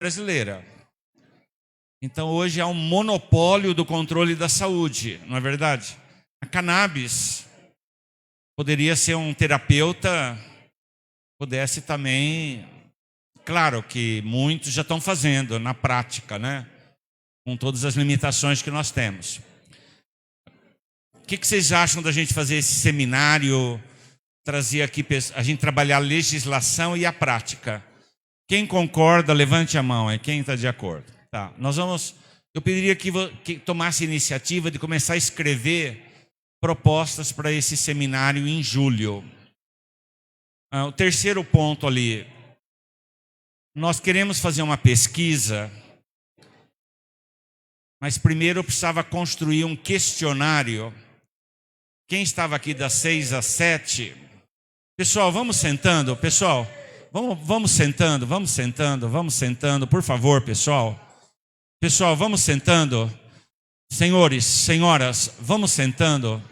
brasileira. Então, hoje há um monopólio do controle da saúde, não é verdade? A cannabis poderia ser um terapeuta, pudesse também... Claro que muitos já estão fazendo na prática, né? Com todas as limitações que nós temos. O que vocês acham da gente fazer esse seminário, trazer aqui, a gente trabalhar a legislação e a prática? Quem concorda, levante a mão, quem está de acordo. Tá, eu pediria que tomasse a iniciativa de começar a escrever propostas para esse seminário em julho. O terceiro ponto ali, nós queremos fazer uma pesquisa, mas primeiro eu precisava construir um questionário. Quem estava aqui das 6 às 7? Pessoal, vamos sentando, pessoal. Vamos sentando, por favor, pessoal. Pessoal, vamos sentando. Senhores, senhoras, vamos sentando.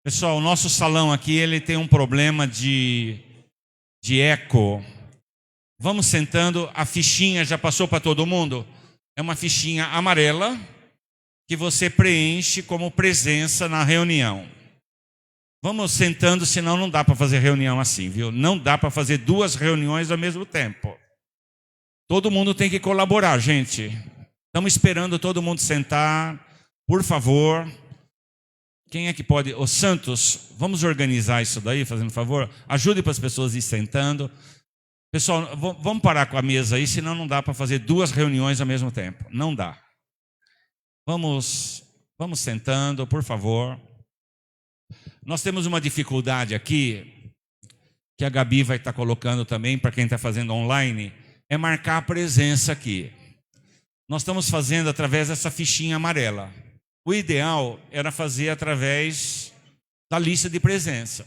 Pessoal, o nosso salão aqui, ele tem um problema de eco. Vamos sentando, a fichinha já passou para todo mundo? É uma fichinha amarela que você preenche como presença na reunião. Vamos sentando, senão não dá para fazer reunião assim, viu? Não dá para fazer 2 reuniões ao mesmo tempo. Todo mundo tem que colaborar, gente. Estamos esperando todo mundo sentar, por favor. Quem é que pode? Ô Santos, vamos organizar isso daí, fazendo favor? Ajude para as pessoas ir sentando. Pessoal, vamos parar com a mesa aí, senão não dá para fazer 2 reuniões ao mesmo tempo. Não dá. Vamos sentando, por favor. Nós temos uma dificuldade aqui, que a Gabi vai estar colocando também, para quem está fazendo online, é marcar a presença aqui. Nós estamos fazendo através dessa fichinha amarela. O ideal era fazer através da lista de presença.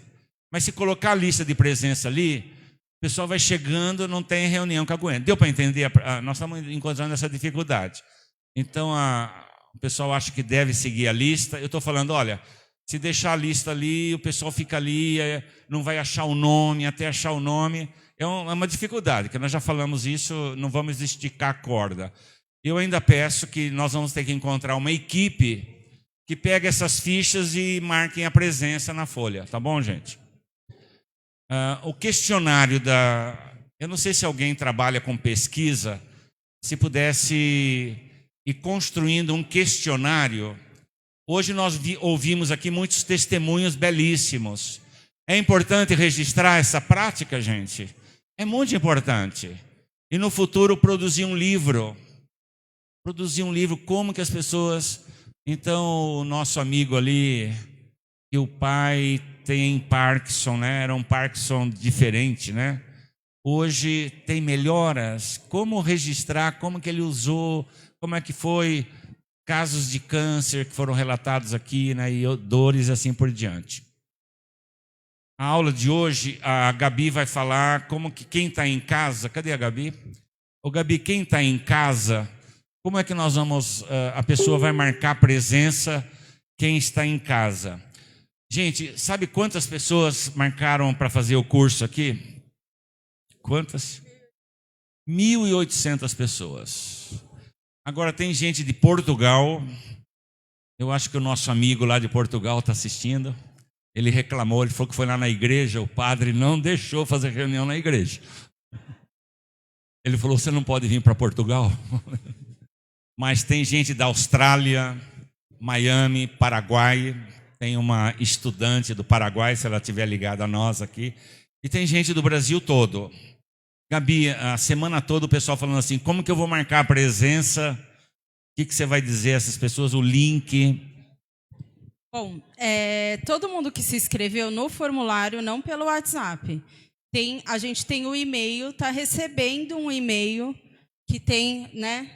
Mas se colocar a lista de presença ali, o pessoal vai chegando, não tem reunião que aguenta. Deu para entender? Nós estamos encontrando essa dificuldade. Então, o pessoal acha que deve seguir a lista. Eu estou falando, olha, se deixar a lista ali, o pessoal fica ali, não vai achar o nome, até achar o nome. É uma dificuldade, que nós já falamos isso, não vamos esticar a corda. Eu ainda peço que nós vamos ter que encontrar uma equipe que pegue essas fichas e marquem a presença na folha. Tá bom, gente? O questionário eu não sei se alguém trabalha com pesquisa, se pudesse ir construindo um questionário. Hoje nós ouvimos aqui muitos testemunhos belíssimos. É importante registrar essa prática, gente. É muito importante. E no futuro produzir um livro. Como que as pessoas... Então, o nosso amigo ali, que o pai tem Parkinson, né? Era um Parkinson diferente, né? Hoje tem melhoras. Como registrar, como que ele usou, como é que foi, casos de câncer que foram relatados aqui, né? E dores assim por diante. A aula de hoje, a Gabi vai falar como que quem está em casa... Cadê a Gabi? Ô Gabi, quem está em casa... Como é que nós vamos, a pessoa vai marcar presença, quem está em casa? Gente, sabe quantas pessoas marcaram para fazer o curso aqui? Quantas? 1.800 pessoas. Agora tem gente de Portugal, eu acho que o nosso amigo lá de Portugal está assistindo. Ele reclamou, ele falou que foi lá na igreja, o padre não deixou fazer reunião na igreja. Ele falou, você não pode vir para Portugal? Mas tem gente da Austrália, Miami, Paraguai. Tem uma estudante do Paraguai, se ela estiver ligada a nós aqui. E tem gente do Brasil todo. Gabi, a semana toda o pessoal falando assim, como que eu vou marcar a presença? O que você vai dizer a essas pessoas? O link? Bom, todo mundo que se inscreveu no formulário, não pelo WhatsApp. A gente tem o e-mail, está recebendo um e-mail que tem, né?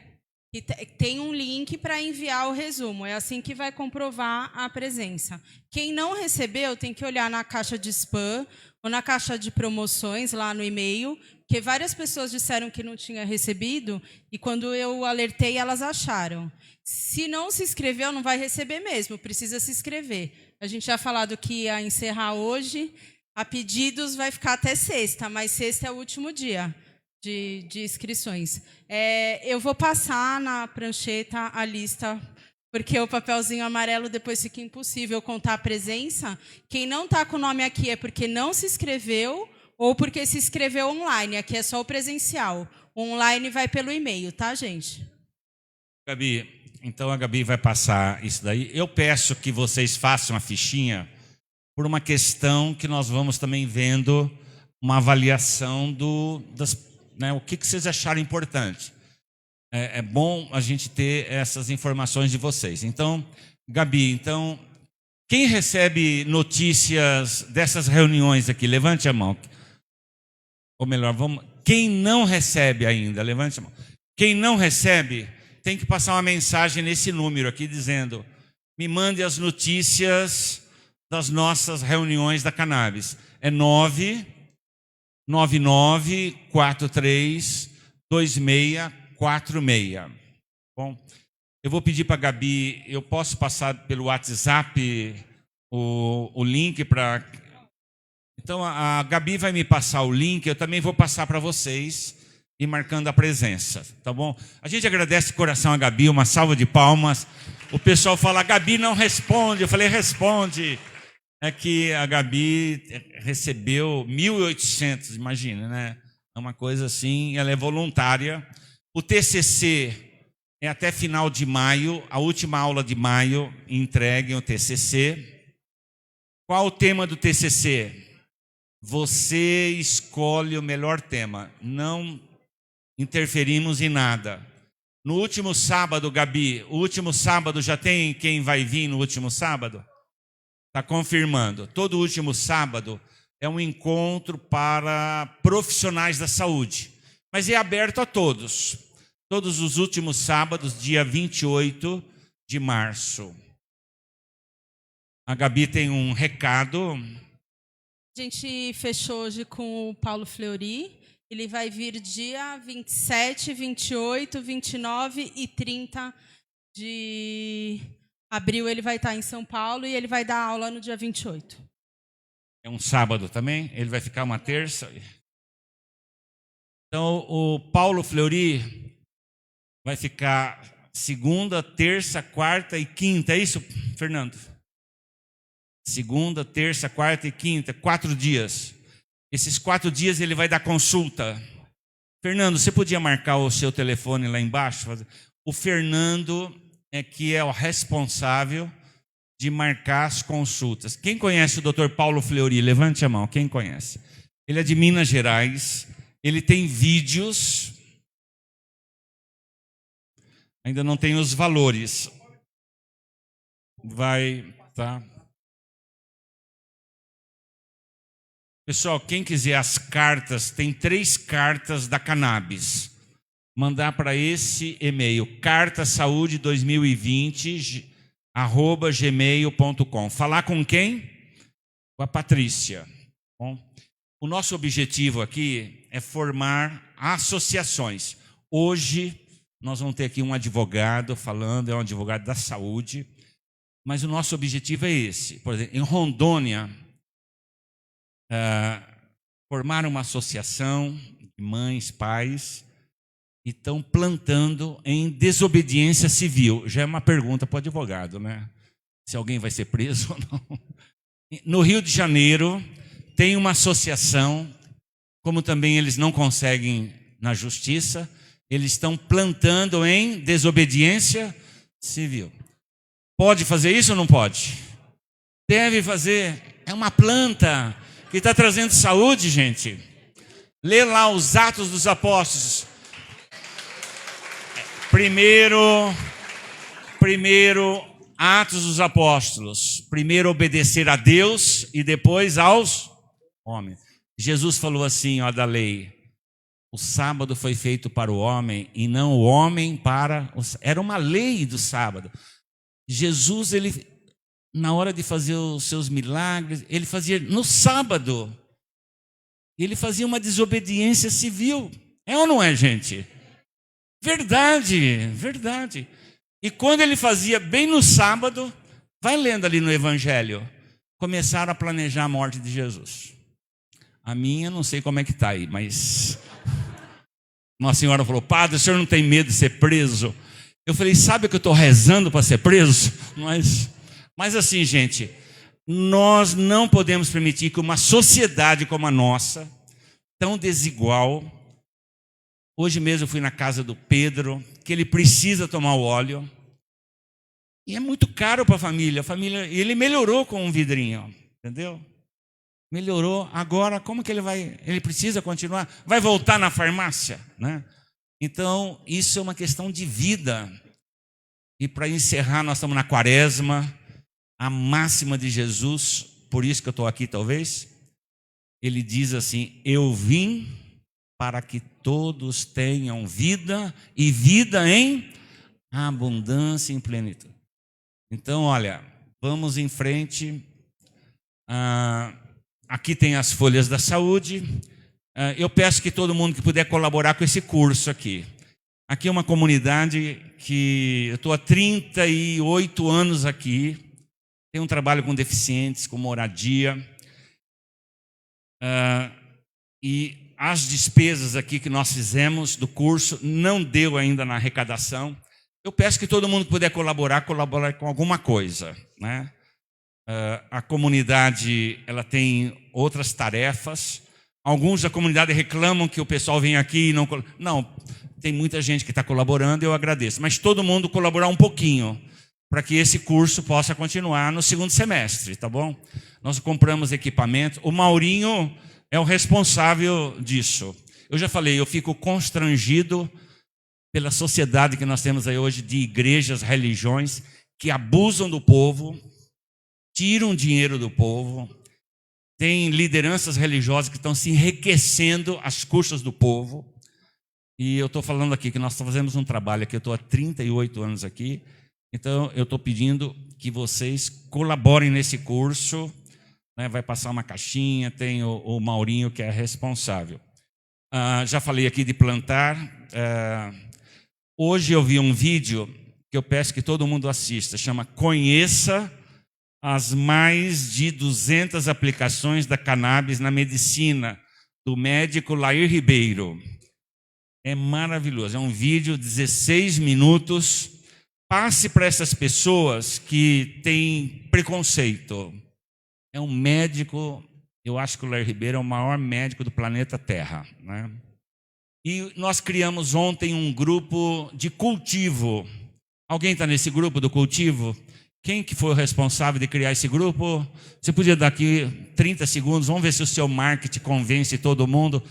E tem um link para enviar o resumo. É assim que vai comprovar a presença. Quem não recebeu tem que olhar na caixa de spam ou na caixa de promoções lá no e-mail, porque várias pessoas disseram que não tinha recebido e quando eu alertei elas acharam. Se não se inscreveu, não vai receber mesmo, precisa se inscrever. A gente já falado que ia encerrar hoje, a pedidos vai ficar até sexta, mas sexta é o último dia. de inscrições. Eu vou passar na prancheta a lista, porque o papelzinho amarelo depois fica impossível contar a presença. Quem não está com o nome aqui é porque não se inscreveu ou porque se inscreveu online. Aqui é só o presencial. O online vai pelo e-mail, tá, gente? Gabi, então a Gabi vai passar isso daí. Eu peço que vocês façam a fichinha por uma questão que nós vamos também vendo uma avaliação o que vocês acharam importante. É bom a gente ter essas informações de vocês. Então, Gabi, quem recebe notícias dessas reuniões aqui? Levante a mão. Ou melhor, quem não recebe ainda, levante a mão. Quem não recebe, tem que passar uma mensagem nesse número aqui dizendo: me mande as notícias das nossas reuniões da Cannabis. É 999432646. Bom, eu vou pedir para a Gabi, eu posso passar pelo WhatsApp o link para... Então a Gabi vai me passar o link, eu também vou passar para vocês e marcando a presença, tá bom? A gente agradece de coração a Gabi, uma salva de palmas. O pessoal fala: Gabi não responde. Eu falei: responde. É que a Gabi recebeu 1.800, imagina, né? É uma coisa assim, ela é voluntária. O TCC é até final de maio, a última aula de maio, entreguem o TCC. Qual o tema do TCC? Você escolhe o melhor tema, não interferimos em nada. No último sábado, Gabi, o último sábado já tem quem vai vir no último sábado? Está confirmando. Todo último sábado é um encontro para profissionais da saúde, mas é aberto a todos. Todos os últimos sábados, dia 28 de março. A Gabi tem um recado. A gente fechou hoje com o Paulo Fleury. Ele vai vir dia 27, 28, 29 e 30 de abril. Ele vai estar em São Paulo e ele vai dar aula no dia 28. É um sábado também? Ele vai ficar uma terça? Então, o Paulo Fleury vai ficar segunda, terça, quarta e quinta. É isso, Fernando? Segunda, terça, quarta e quinta. 4 dias. Esses 4 dias ele vai dar consulta. Fernando, você podia marcar o seu telefone lá embaixo? O Fernando que é o responsável de marcar as consultas. Quem conhece o Dr. Paulo Fleury? Levante a mão. Quem conhece? Ele é de Minas Gerais. Ele tem vídeos. Ainda não tem os valores. Tá? Pessoal, quem quiser as cartas, tem 3 cartas da Cannabis. Mandar para esse e-mail, cartasaude2020@gmail.com. Falar com quem? Com a Patrícia. Bom, o nosso objetivo aqui é formar associações. Hoje nós vamos ter aqui um advogado falando, é um advogado da saúde, mas o nosso objetivo é esse. Por exemplo, em Rondônia, formaram uma associação de mães, pais, e estão plantando em desobediência civil. Já é uma pergunta para o advogado, né? Se alguém vai ser preso ou não. No Rio de Janeiro, tem uma associação, como também eles não conseguem na justiça, eles estão plantando em desobediência civil. Pode fazer isso ou não pode? Deve fazer. É uma planta que está trazendo saúde, gente. Lê lá os Atos dos Apóstolos. Primeiro, Atos dos Apóstolos. Primeiro obedecer a Deus e depois aos homens. Jesus falou assim, ó, da lei: o sábado foi feito para o homem e não o homem para o... Era uma lei do sábado. Jesus, ele, na hora de fazer os seus milagres, ele fazia no sábado. Ele fazia uma desobediência civil. É ou não é, gente? Verdade, verdade. E quando ele fazia bem no sábado, vai lendo ali no Evangelho, começaram a planejar a morte de Jesus. A minha, não sei como é que está aí, mas Uma senhora falou: padre, o senhor não tem medo de ser preso? Eu falei: sabe que eu estou rezando para ser preso? Mas assim, gente, nós não podemos permitir que uma sociedade como a nossa, tão desigual. Hoje mesmo eu fui na casa do Pedro, que ele precisa tomar o óleo. E é muito caro para a família. E ele melhorou com um vidrinho, entendeu? Melhorou. Agora, como que ele vai? Ele precisa continuar? Vai voltar na farmácia, né? Então, isso é uma questão de vida. E para encerrar, nós estamos na quaresma, a máxima de Jesus, por isso que eu estou aqui talvez. Ele diz assim: eu vim para que todos tenham vida, e vida em abundância e em plenitude. Então, olha, vamos em frente. Aqui tem as folhas da saúde. Eu peço que todo mundo que puder colaborar com esse curso aqui. Aqui é uma comunidade que eu estou há 38 anos aqui. Tem um trabalho com deficientes, com moradia. E as despesas aqui que nós fizemos do curso não deu ainda na arrecadação. Eu peço que todo mundo que puder colaborar com alguma coisa, né? A comunidade, ela tem outras tarefas. Alguns da comunidade reclamam que o pessoal vem aqui e não... Não, tem muita gente que está colaborando, eu agradeço. Mas todo mundo colaborar um pouquinho, para que esse curso possa continuar no segundo semestre, tá bom? Nós compramos equipamento. O Maurinho é o responsável disso. Eu já falei, eu fico constrangido pela sociedade que nós temos aí hoje, de igrejas, religiões, que abusam do povo, tiram dinheiro do povo. Tem lideranças religiosas que estão se enriquecendo às custas do povo. E eu estou falando aqui que nós fazemos um trabalho aqui, eu estou há 38 anos aqui, então eu estou pedindo que vocês colaborem nesse curso, né? Vai passar uma caixinha, tem o Maurinho que é responsável. Já falei aqui de plantar. Hoje eu vi um vídeo que eu peço que todo mundo assista, chama Conheça as mais de 200 aplicações da cannabis na medicina, do médico Lair Ribeiro. É maravilhoso, é um vídeo de 16 minutos. Passe para essas pessoas que têm preconceito. É um médico, eu acho que o Lair Ribeiro é o maior médico do planeta Terra, né? E nós criamos ontem um grupo de cultivo. Alguém está nesse grupo do cultivo? Quem que foi o responsável de criar esse grupo? Você podia dar aqui 30 segundos, vamos ver se o seu marketing convence todo mundo.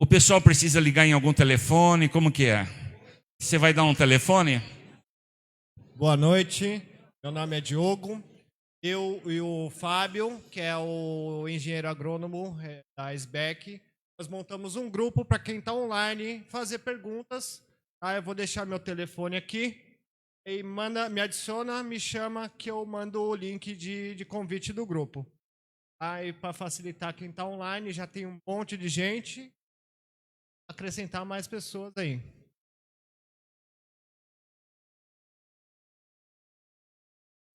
O pessoal precisa ligar em algum telefone, como que é? Você vai dar um telefone? Boa noite, meu nome é Diogo. Eu e o Fábio, que é o engenheiro agrônomo da SBEC, nós montamos um grupo para quem está online fazer perguntas. Eu vou deixar meu telefone aqui. E me adiciona, me chama, que eu mando o link de convite do grupo. Aí, para facilitar quem está online, já tem um monte de gente. Acrescentar mais pessoas aí.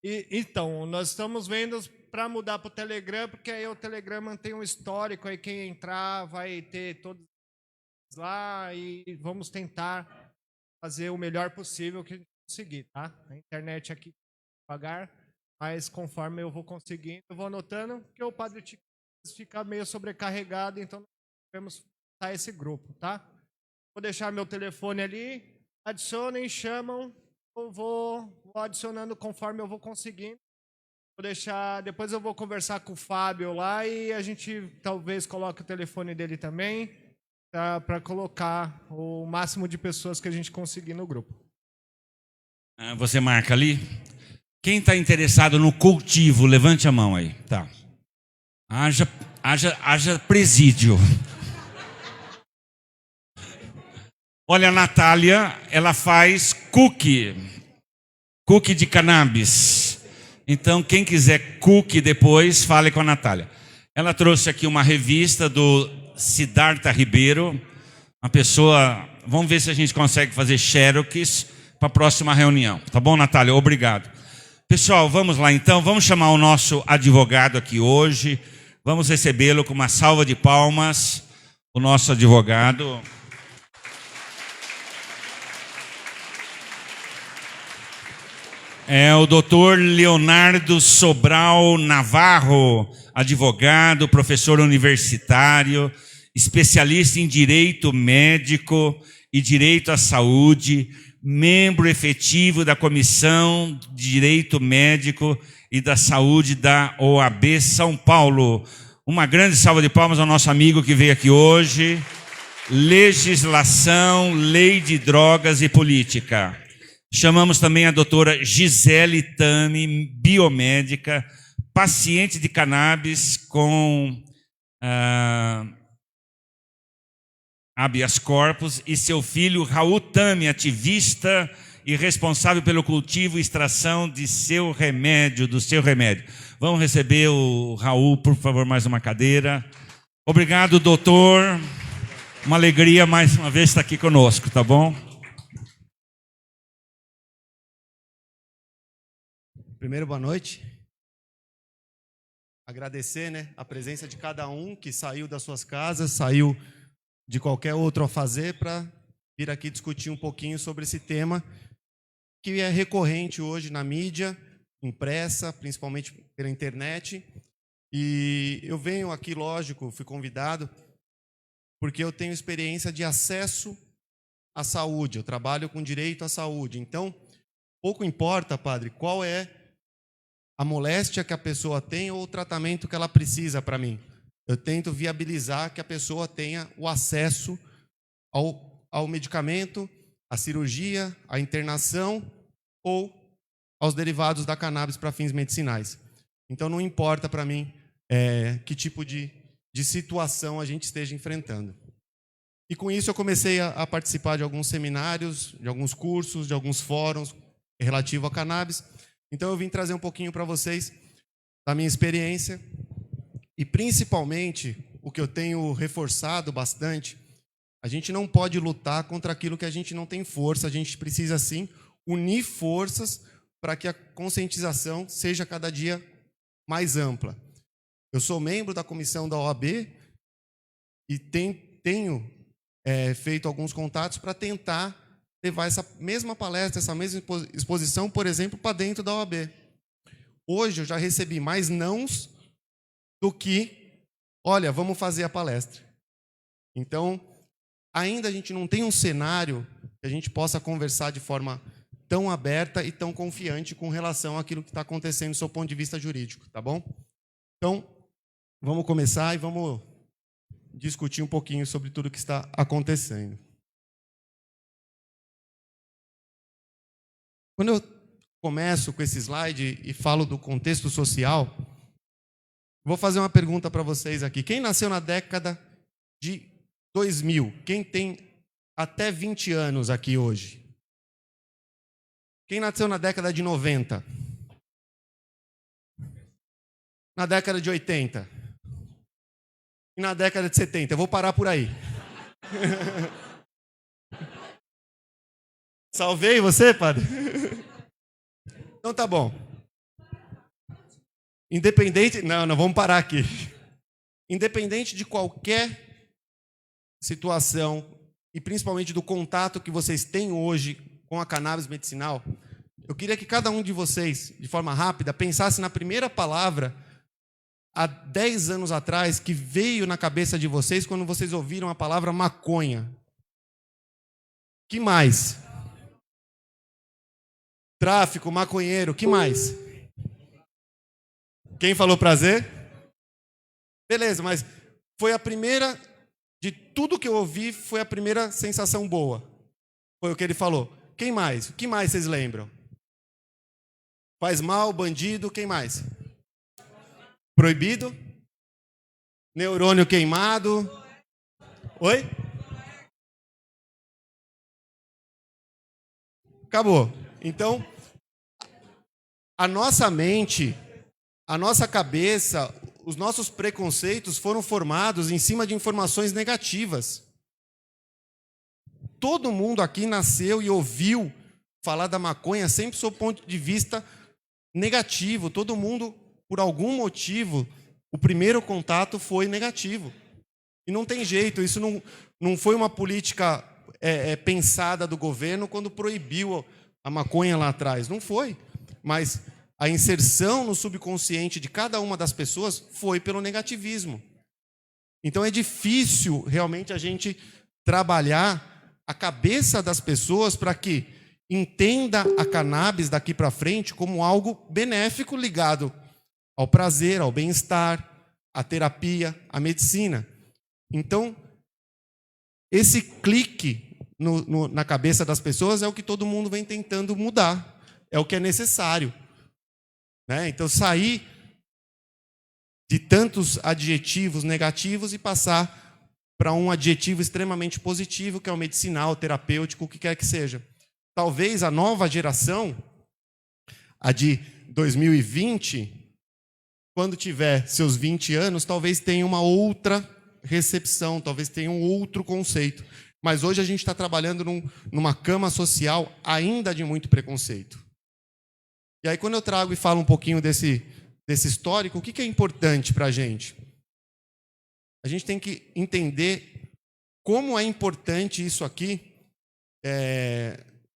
Então, nós estamos vendo para mudar para o Telegram, porque aí o Telegram mantém um histórico, aí quem entrar vai ter todos lá e vamos tentar fazer o melhor possível que a gente conseguir, tá? A internet aqui devagar, mas conforme eu vou conseguindo, eu vou anotando, porque o Padre Tico fica meio sobrecarregado, então nós devemos montar esse grupo, tá? Vou deixar meu telefone ali, adicionem, chamam, eu vou adicionando conforme eu vou conseguindo. Vou deixar, depois eu vou conversar com o Fábio lá e a gente talvez coloque o telefone dele também, para colocar o máximo de pessoas que a gente conseguir no grupo. Você marca ali. Quem está interessado no cultivo, levante a mão aí. Tá. Haja presídio. Olha, a Natália, ela faz cookie de cannabis. Então, quem quiser cookie depois, fale com a Natália. Ela trouxe aqui uma revista do Siddhartha Ribeiro. Uma pessoa... Vamos ver se a gente consegue fazer xerox para a próxima reunião. Tá bom, Natália? Obrigado. Pessoal, vamos lá então. Vamos chamar o nosso advogado aqui hoje. Vamos recebê-lo com uma salva de palmas. O nosso advogado... É o doutor Leonardo Sobral Navarro, advogado, professor universitário, especialista em direito médico e direito à saúde, membro efetivo da Comissão de Direito Médico e da Saúde da OAB São Paulo. Uma grande salva de palmas ao nosso amigo que veio aqui hoje. Legislação, lei de drogas e política. Chamamos também a doutora Gisele Tami, biomédica, paciente de cannabis com habeas corpus, e seu filho Raul Tami, ativista e responsável pelo cultivo e extração de seu remédio, do seu remédio. Vamos receber o Raul, por favor, mais uma cadeira. Obrigado, doutor. Uma alegria mais uma vez estar aqui conosco, tá bom? Primeiro, boa noite. Agradecer, a presença de cada um que saiu das suas casas, saiu de qualquer outro a fazer para vir aqui discutir um pouquinho sobre esse tema que é recorrente hoje na mídia, impressa, principalmente pela internet. E eu venho aqui, lógico, fui convidado, porque eu tenho experiência de acesso à saúde, eu trabalho com direito à saúde. Então, pouco importa, padre, qual é a moléstia que a pessoa tem ou o tratamento que ela precisa para mim. Eu tento viabilizar que a pessoa tenha o acesso ao medicamento, à cirurgia, à internação ou aos derivados da cannabis para fins medicinais. Então, não importa para mim que tipo de situação a gente esteja enfrentando. E com isso eu comecei a participar de alguns seminários, de alguns cursos, de alguns fóruns relativos a cannabis. Então eu vim trazer um pouquinho para vocês da minha experiência e principalmente o que eu tenho reforçado bastante, a gente não pode lutar contra aquilo que a gente não tem força, a gente precisa sim unir forças para que a conscientização seja cada dia mais ampla. Eu sou membro da comissão da OAB e tenho feito alguns contatos para tentar levar essa mesma palestra, essa mesma exposição, por exemplo, para dentro da OAB. Hoje eu já recebi mais nãos do que, olha, vamos fazer a palestra. Então, ainda a gente não tem um cenário que a gente possa conversar de forma tão aberta e tão confiante com relação àquilo que está acontecendo do seu ponto de vista jurídico, tá bom? Então, vamos começar e vamos discutir um pouquinho sobre tudo o que está acontecendo. Quando eu começo com esse slide e falo do contexto social, vou fazer uma pergunta para vocês aqui. Quem nasceu na década de 2000? Quem tem até 20 anos aqui hoje? Quem nasceu na década de 90? Na década de 80? E na década de 70? Eu vou parar por aí. Salvei você, padre? Então tá bom. Independente... Não, vamos parar aqui. Independente de qualquer situação, e principalmente do contato que vocês têm hoje com a cannabis medicinal, eu queria que cada um de vocês, de forma rápida, pensasse na primeira palavra há 10 anos atrás que veio na cabeça de vocês quando vocês ouviram a palavra maconha. Que mais? Tráfico, maconheiro, que mais? Quem falou prazer? Beleza, mas foi a primeira, de tudo que eu ouvi, foi a primeira sensação boa. Foi o que ele falou. Quem mais? O que mais vocês lembram? Faz mal, bandido, quem mais? Proibido? Neurônio queimado? Oi? Acabou. Então, a nossa mente, a nossa cabeça, os nossos preconceitos foram formados em cima de informações negativas. Todo mundo aqui nasceu e ouviu falar da maconha sempre sob o ponto de vista negativo. Todo mundo, por algum motivo, o primeiro contato foi negativo. E não tem jeito, isso não foi uma política pensada do governo quando proibiu a maconha lá atrás. Não foi. mas a inserção no subconsciente de cada uma das pessoas foi pelo negativismo. Então é difícil realmente a gente trabalhar a cabeça das pessoas para que entenda a cannabis daqui para frente como algo benéfico ligado ao prazer, ao bem-estar, à terapia, à medicina. Então, esse clique na cabeça das pessoas é o que todo mundo vem tentando mudar, é o que é necessário. Né? Então, sair de tantos adjetivos negativos e passar para um adjetivo extremamente positivo, que é o medicinal, o terapêutico, o que quer que seja. Talvez a nova geração, a de 2020, quando tiver seus 20 anos, talvez tenha uma outra recepção, talvez tenha um outro conceito. Mas hoje a gente está trabalhando numa cama social ainda de muito preconceito. E aí, quando eu trago e falo um pouquinho desse histórico, o que é importante para a gente? A gente tem que entender como é importante isso aqui,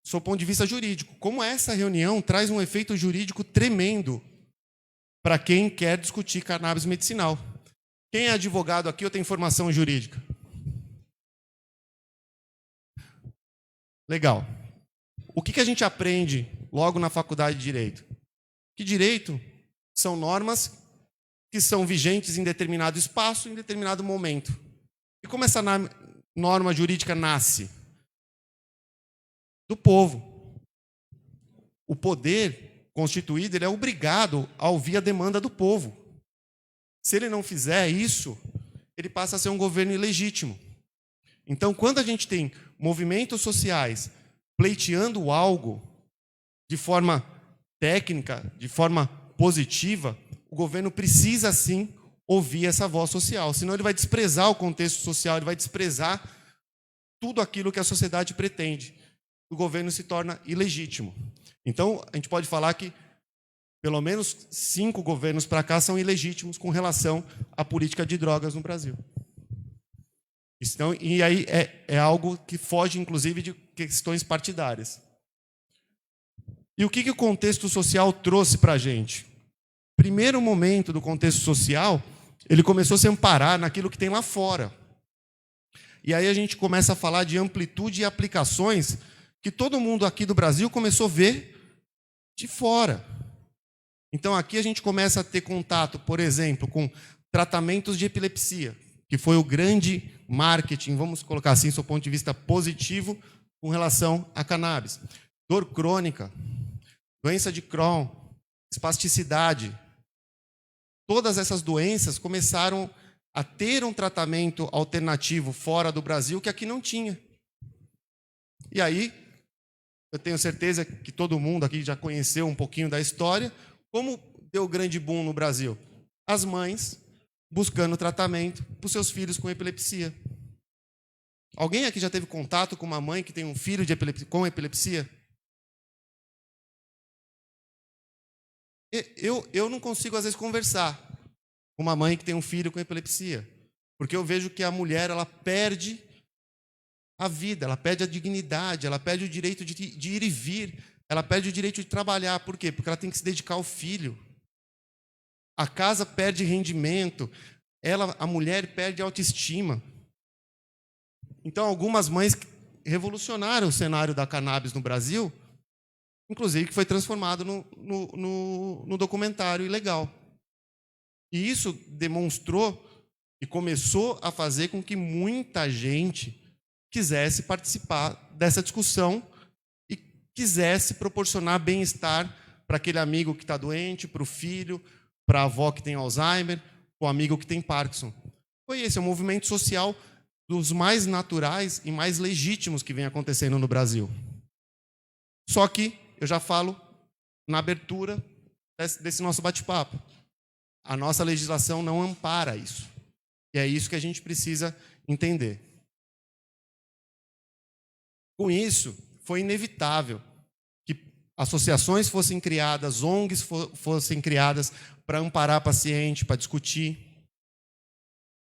sob o ponto de vista jurídico. Como essa reunião traz um efeito jurídico tremendo para quem quer discutir cannabis medicinal. Quem é advogado aqui ou tem formação jurídica? Legal. O que a gente aprende logo na faculdade de Direito? Que direito são normas que são vigentes em determinado espaço, em determinado momento. E como essa norma jurídica nasce? Do povo. O poder constituído, ele é obrigado a ouvir a demanda do povo. Se ele não fizer isso, ele passa a ser um governo ilegítimo. Então, quando a gente tem movimentos sociais pleiteando algo de forma técnica, de forma positiva, o governo precisa, sim, ouvir essa voz social. Senão ele vai desprezar o contexto social, ele vai desprezar tudo aquilo que a sociedade pretende. O governo se torna ilegítimo. Então, a gente pode falar que pelo menos 5 governos para cá são ilegítimos com relação à política de drogas no Brasil. Então, e aí é algo que foge, inclusive, de questões partidárias. E o que o contexto social trouxe para a gente? Primeiro momento do contexto social, ele começou a se amparar naquilo que tem lá fora. E aí a gente começa a falar de amplitude e aplicações que todo mundo aqui do Brasil começou a ver de fora. Então aqui a gente começa a ter contato, por exemplo, com tratamentos de epilepsia, que foi o grande marketing, vamos colocar assim, do ponto de vista positivo, com relação a cannabis. Dor crônica, doença de Crohn, espasticidade. Todas essas doenças começaram a ter um tratamento alternativo fora do Brasil que aqui não tinha. E aí, eu tenho certeza que todo mundo aqui já conheceu um pouquinho da história. Como deu grande boom no Brasil? As mães buscando tratamento para os seus filhos com epilepsia. Alguém aqui já teve contato com uma mãe que tem um filho com epilepsia? Eu não consigo, às vezes, conversar com uma mãe que tem um filho com epilepsia, porque eu vejo que a mulher, ela perde a vida, ela perde a dignidade, ela perde o direito de ir e vir, ela perde o direito de trabalhar. Por quê? Porque ela tem que se dedicar ao filho. A casa perde rendimento, a mulher perde autoestima. Então, algumas mães revolucionaram o cenário da cannabis no Brasil, inclusive que foi transformado no documentário ilegal. E isso demonstrou e começou a fazer com que muita gente quisesse participar dessa discussão e quisesse proporcionar bem-estar para aquele amigo que está doente, para o filho, para a avó que tem Alzheimer, para o amigo que tem Parkinson. Foi esse, é um movimento social dos mais naturais e mais legítimos que vem acontecendo no Brasil. Só que, eu já falo na abertura desse nosso bate-papo, a nossa legislação não ampara isso. E é isso que a gente precisa entender. Com isso, foi inevitável que associações fossem criadas, ONGs fossem criadas para amparar paciente, para discutir,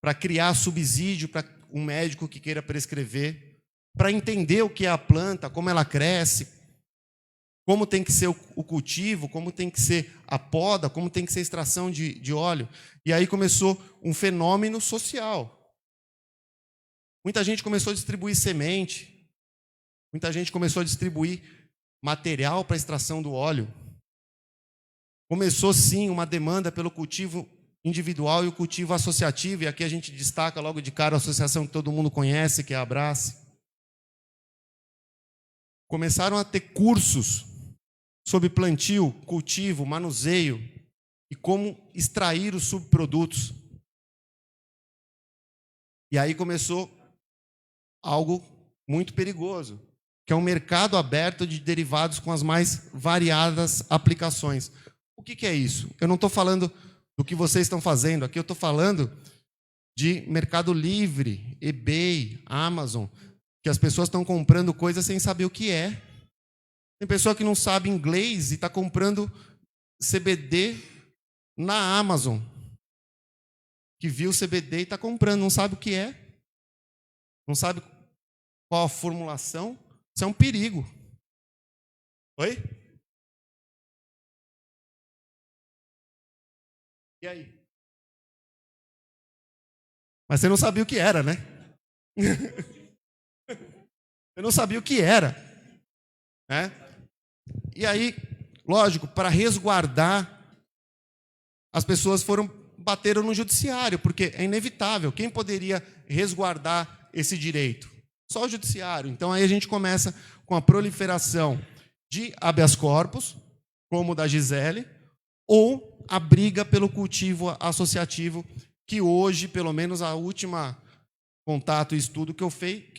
para criar subsídio para um médico que queira prescrever, para entender o que é a planta, como ela cresce, como tem que ser o cultivo, como tem que ser a poda, como tem que ser a extração de óleo. E aí começou um fenômeno social. Muita gente começou a distribuir semente, muita gente começou a distribuir material para a extração do óleo. Começou, sim, uma demanda pelo cultivo individual e o cultivo associativo, e aqui a gente destaca logo de cara a associação que todo mundo conhece, que é a Abrace. Começaram a ter cursos sobre plantio, cultivo, manuseio e como extrair os subprodutos. E aí começou algo muito perigoso, que é um mercado aberto de derivados com as mais variadas aplicações. O que é isso? Eu não estou falando do que vocês estão fazendo, aqui eu estou falando de Mercado Livre, eBay, Amazon, que as pessoas estão comprando coisas sem saber o que é. Tem pessoa que não sabe inglês e está comprando CBD na Amazon, que viu CBD e está comprando, não sabe o que é, não sabe qual a formulação. Isso é um perigo. Oi? E aí? Mas você não sabia o que era, né? Você não sabia o que era, né? E aí, lógico, para resguardar, as pessoas bateram no judiciário, porque é inevitável. Quem poderia resguardar esse direito? Só o judiciário. Então aí a gente começa com a proliferação de habeas corpus, como o da Gisele, ou a briga pelo cultivo associativo, que hoje, pelo menos a última contato e estudo que eu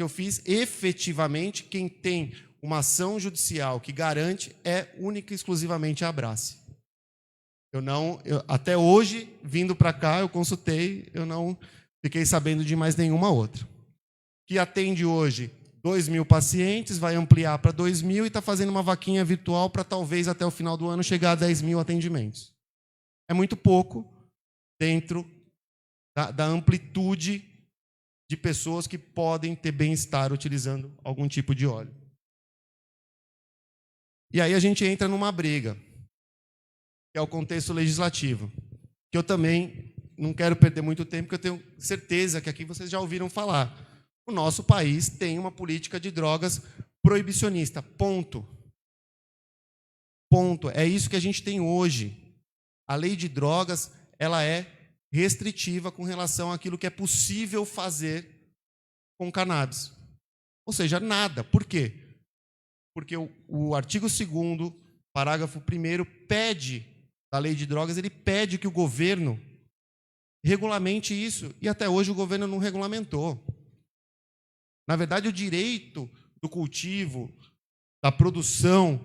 fiz, efetivamente, quem tem uma ação judicial que garante é única e exclusivamente a Abrace. Até hoje, vindo para cá, eu consultei, eu não fiquei sabendo de mais nenhuma outra. Que atende hoje 2.000 pacientes, vai ampliar para 2.000 e está fazendo uma vaquinha virtual para talvez até o final do ano chegar a 10.000 atendimentos. É muito pouco dentro da amplitude de pessoas que podem ter bem-estar utilizando algum tipo de óleo. E aí a gente entra numa briga, que é o contexto legislativo, que eu também não quero perder muito tempo, porque eu tenho certeza que aqui vocês já ouviram falar. O nosso país tem uma política de drogas proibicionista, ponto. Ponto. É isso que a gente tem hoje. A lei de drogas, ela é restritiva com relação àquilo que é possível fazer com cannabis. Ou seja, nada. Por quê? Porque o artigo 2º, parágrafo 1º, pede, da lei de drogas, ele pede que o governo regulamente isso, e até hoje o governo não regulamentou. Na verdade, o direito do cultivo, da produção,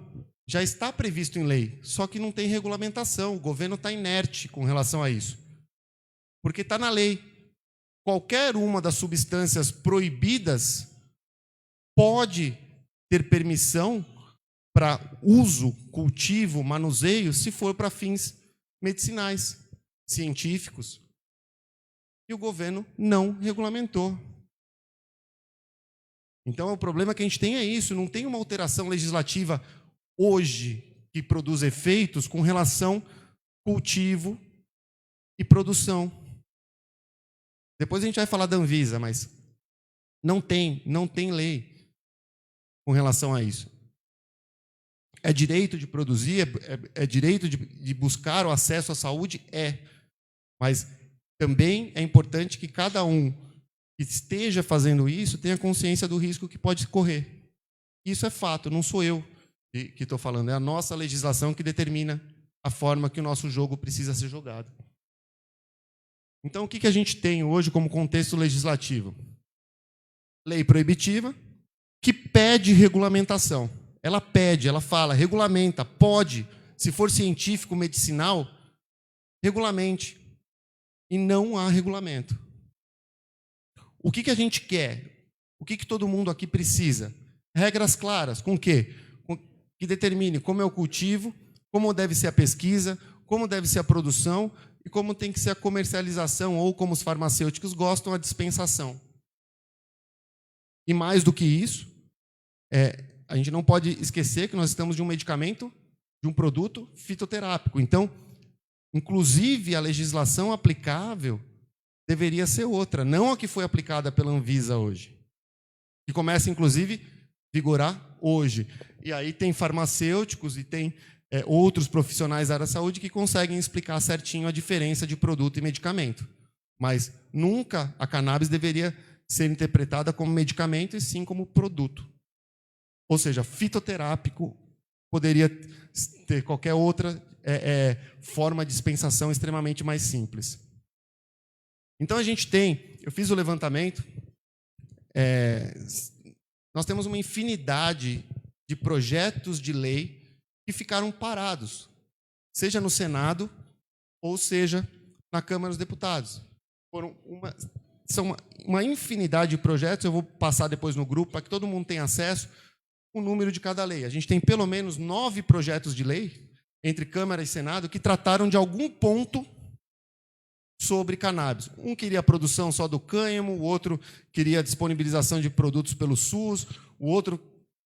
já está previsto em lei, só que não tem regulamentação. O governo está inerte com relação a isso. Porque está na lei. Qualquer uma das substâncias proibidas pode ter permissão para uso, cultivo, manuseio, se for para fins medicinais, científicos. E o governo não regulamentou. Então, o problema que a gente tem é isso, não tem uma alteração legislativa hoje que produz efeitos com relação cultivo e produção. Depois a gente vai falar da Anvisa, mas não tem lei com relação a isso. É direito de produzir, é direito de buscar o acesso à saúde? É. Mas também é importante que cada um que esteja fazendo isso tenha consciência do risco que pode correr. Isso é fato, não sou eu que estou falando, é a nossa legislação que determina a forma que o nosso jogo precisa ser jogado. Então, o que a gente tem hoje como contexto legislativo? Lei proibitiva, que pede regulamentação. Ela pede, ela fala, regulamenta, pode, se for científico, medicinal, regulamente. E não há regulamento. O que a gente quer? O que todo mundo aqui precisa? Regras claras, com o quê? Que determine como é o cultivo, como deve ser a pesquisa, como deve ser a produção e como tem que ser a comercialização ou, como os farmacêuticos gostam, a dispensação. E mais do que isso, a gente não pode esquecer que nós estamos de um medicamento, de um produto fitoterápico. Então, inclusive, a legislação aplicável deveria ser outra, não a que foi aplicada pela Anvisa hoje, que começa, inclusive, a vigorar hoje. E aí tem farmacêuticos e tem outros profissionais da área da saúde que conseguem explicar certinho a diferença de produto e medicamento. Mas nunca a cannabis deveria ser interpretada como medicamento e sim como produto. Ou seja, fitoterápico poderia ter qualquer outra forma de dispensação extremamente mais simples. Então a gente tem, eu fiz o levantamento, nós temos uma infinidade de projetos de lei que ficaram parados, seja no Senado ou seja na Câmara dos Deputados. São uma infinidade de projetos, eu vou passar depois no grupo para que todo mundo tenha acesso o número de cada lei. A gente tem pelo menos 9 projetos de lei entre Câmara e Senado que trataram de algum ponto sobre cannabis. Um queria a produção só do cânhamo, o outro queria a disponibilização de produtos pelo SUS, o outro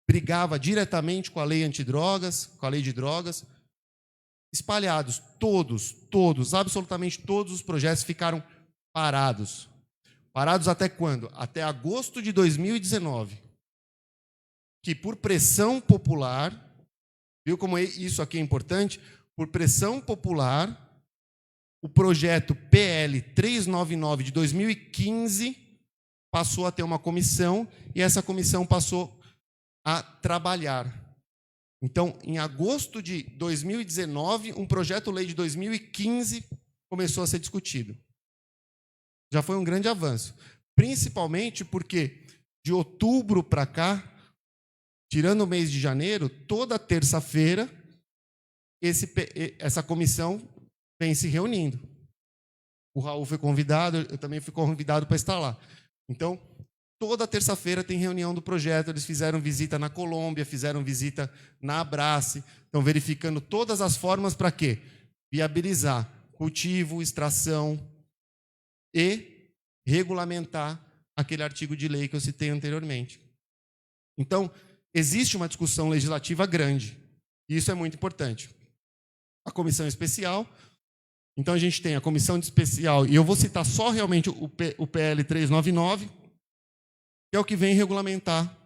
brigava diretamente com a lei antidrogas, com a lei de drogas. Espalhados, todos, absolutamente todos os projetos ficaram parados. Parados até quando? Até agosto de 2019. Que por pressão popular, viu como isso aqui é importante? Por pressão popular, o projeto PL 399 de 2015 passou a ter uma comissão e essa comissão passou a trabalhar. Então, em agosto de 2019, um projeto-lei de 2015 começou a ser discutido. Já foi um grande avanço, principalmente porque de outubro para cá, tirando o mês de janeiro, toda terça-feira, essa comissão vem se reunindo. O Raul foi convidado, eu também fui convidado para estar lá. Então, toda terça-feira tem reunião do projeto, eles fizeram visita na Colômbia, fizeram visita na Abrace, estão verificando todas as formas para quê? Viabilizar cultivo, extração e regulamentar aquele artigo de lei que eu citei anteriormente. Então, existe uma discussão legislativa grande, e isso é muito importante. A comissão especial, então a gente tem a comissão especial, e eu vou citar só realmente o PL 399, que é o que vem regulamentar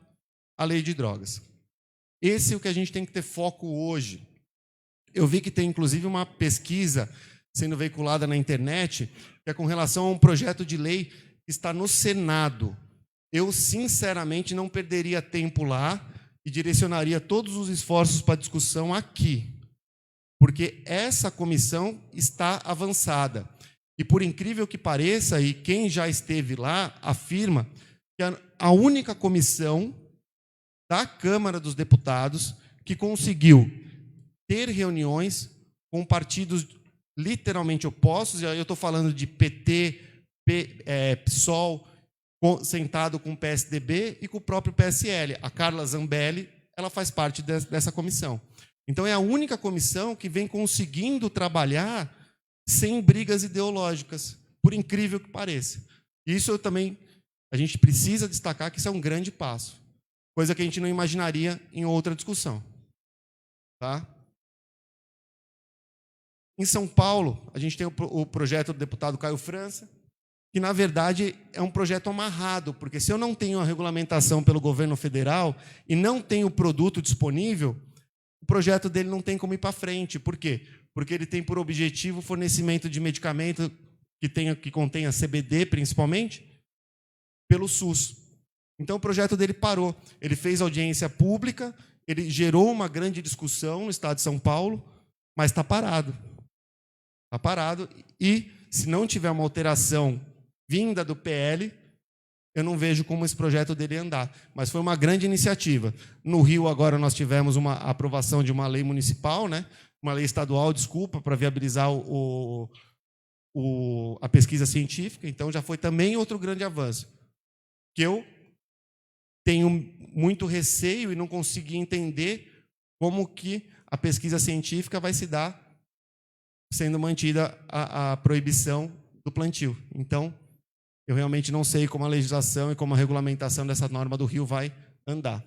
a lei de drogas. Esse é o que a gente tem que ter foco hoje. Eu vi que tem, inclusive, uma pesquisa sendo veiculada na internet, que é com relação a um projeto de lei que está no Senado. Eu, sinceramente, não perderia tempo lá e direcionaria todos os esforços para a discussão aqui, porque essa comissão está avançada. E, por incrível que pareça, e quem já esteve lá afirma que a única comissão da Câmara dos Deputados que conseguiu ter reuniões com partidos literalmente opostos, e aí eu estou falando de PT, PSOL, sentado com o PSDB e com o próprio PSL. A Carla Zambelli, ela faz parte dessa comissão. Então, é a única comissão que vem conseguindo trabalhar sem brigas ideológicas, por incrível que pareça. Isso a gente precisa destacar que isso é um grande passo, coisa que a gente não imaginaria em outra discussão. Tá? Em São Paulo, a gente tem o projeto do deputado Caio França, que, na verdade, é um projeto amarrado, porque se eu não tenho a regulamentação pelo governo federal e não tenho o produto disponível, o projeto dele não tem como ir para frente. Por quê? Porque ele tem por objetivo o fornecimento de medicamento que contenha CBD, principalmente, pelo SUS. Então, o projeto dele parou. Ele fez audiência pública, ele gerou uma grande discussão no estado de São Paulo, mas está parado. Está parado. E, se não tiver uma alteração vinda do PL, eu não vejo como esse projeto dele andar. Mas foi uma grande iniciativa. No Rio, agora, nós tivemos uma aprovação de uma lei municipal, né? Uma lei estadual, desculpa, para viabilizar a pesquisa científica. Então, já foi também outro grande avanço. Que eu tenho muito receio e não consegui entender como que a pesquisa científica vai se dar sendo mantida a proibição do plantio. Então, eu realmente não sei como a legislação e como a regulamentação dessa norma do Rio vai andar.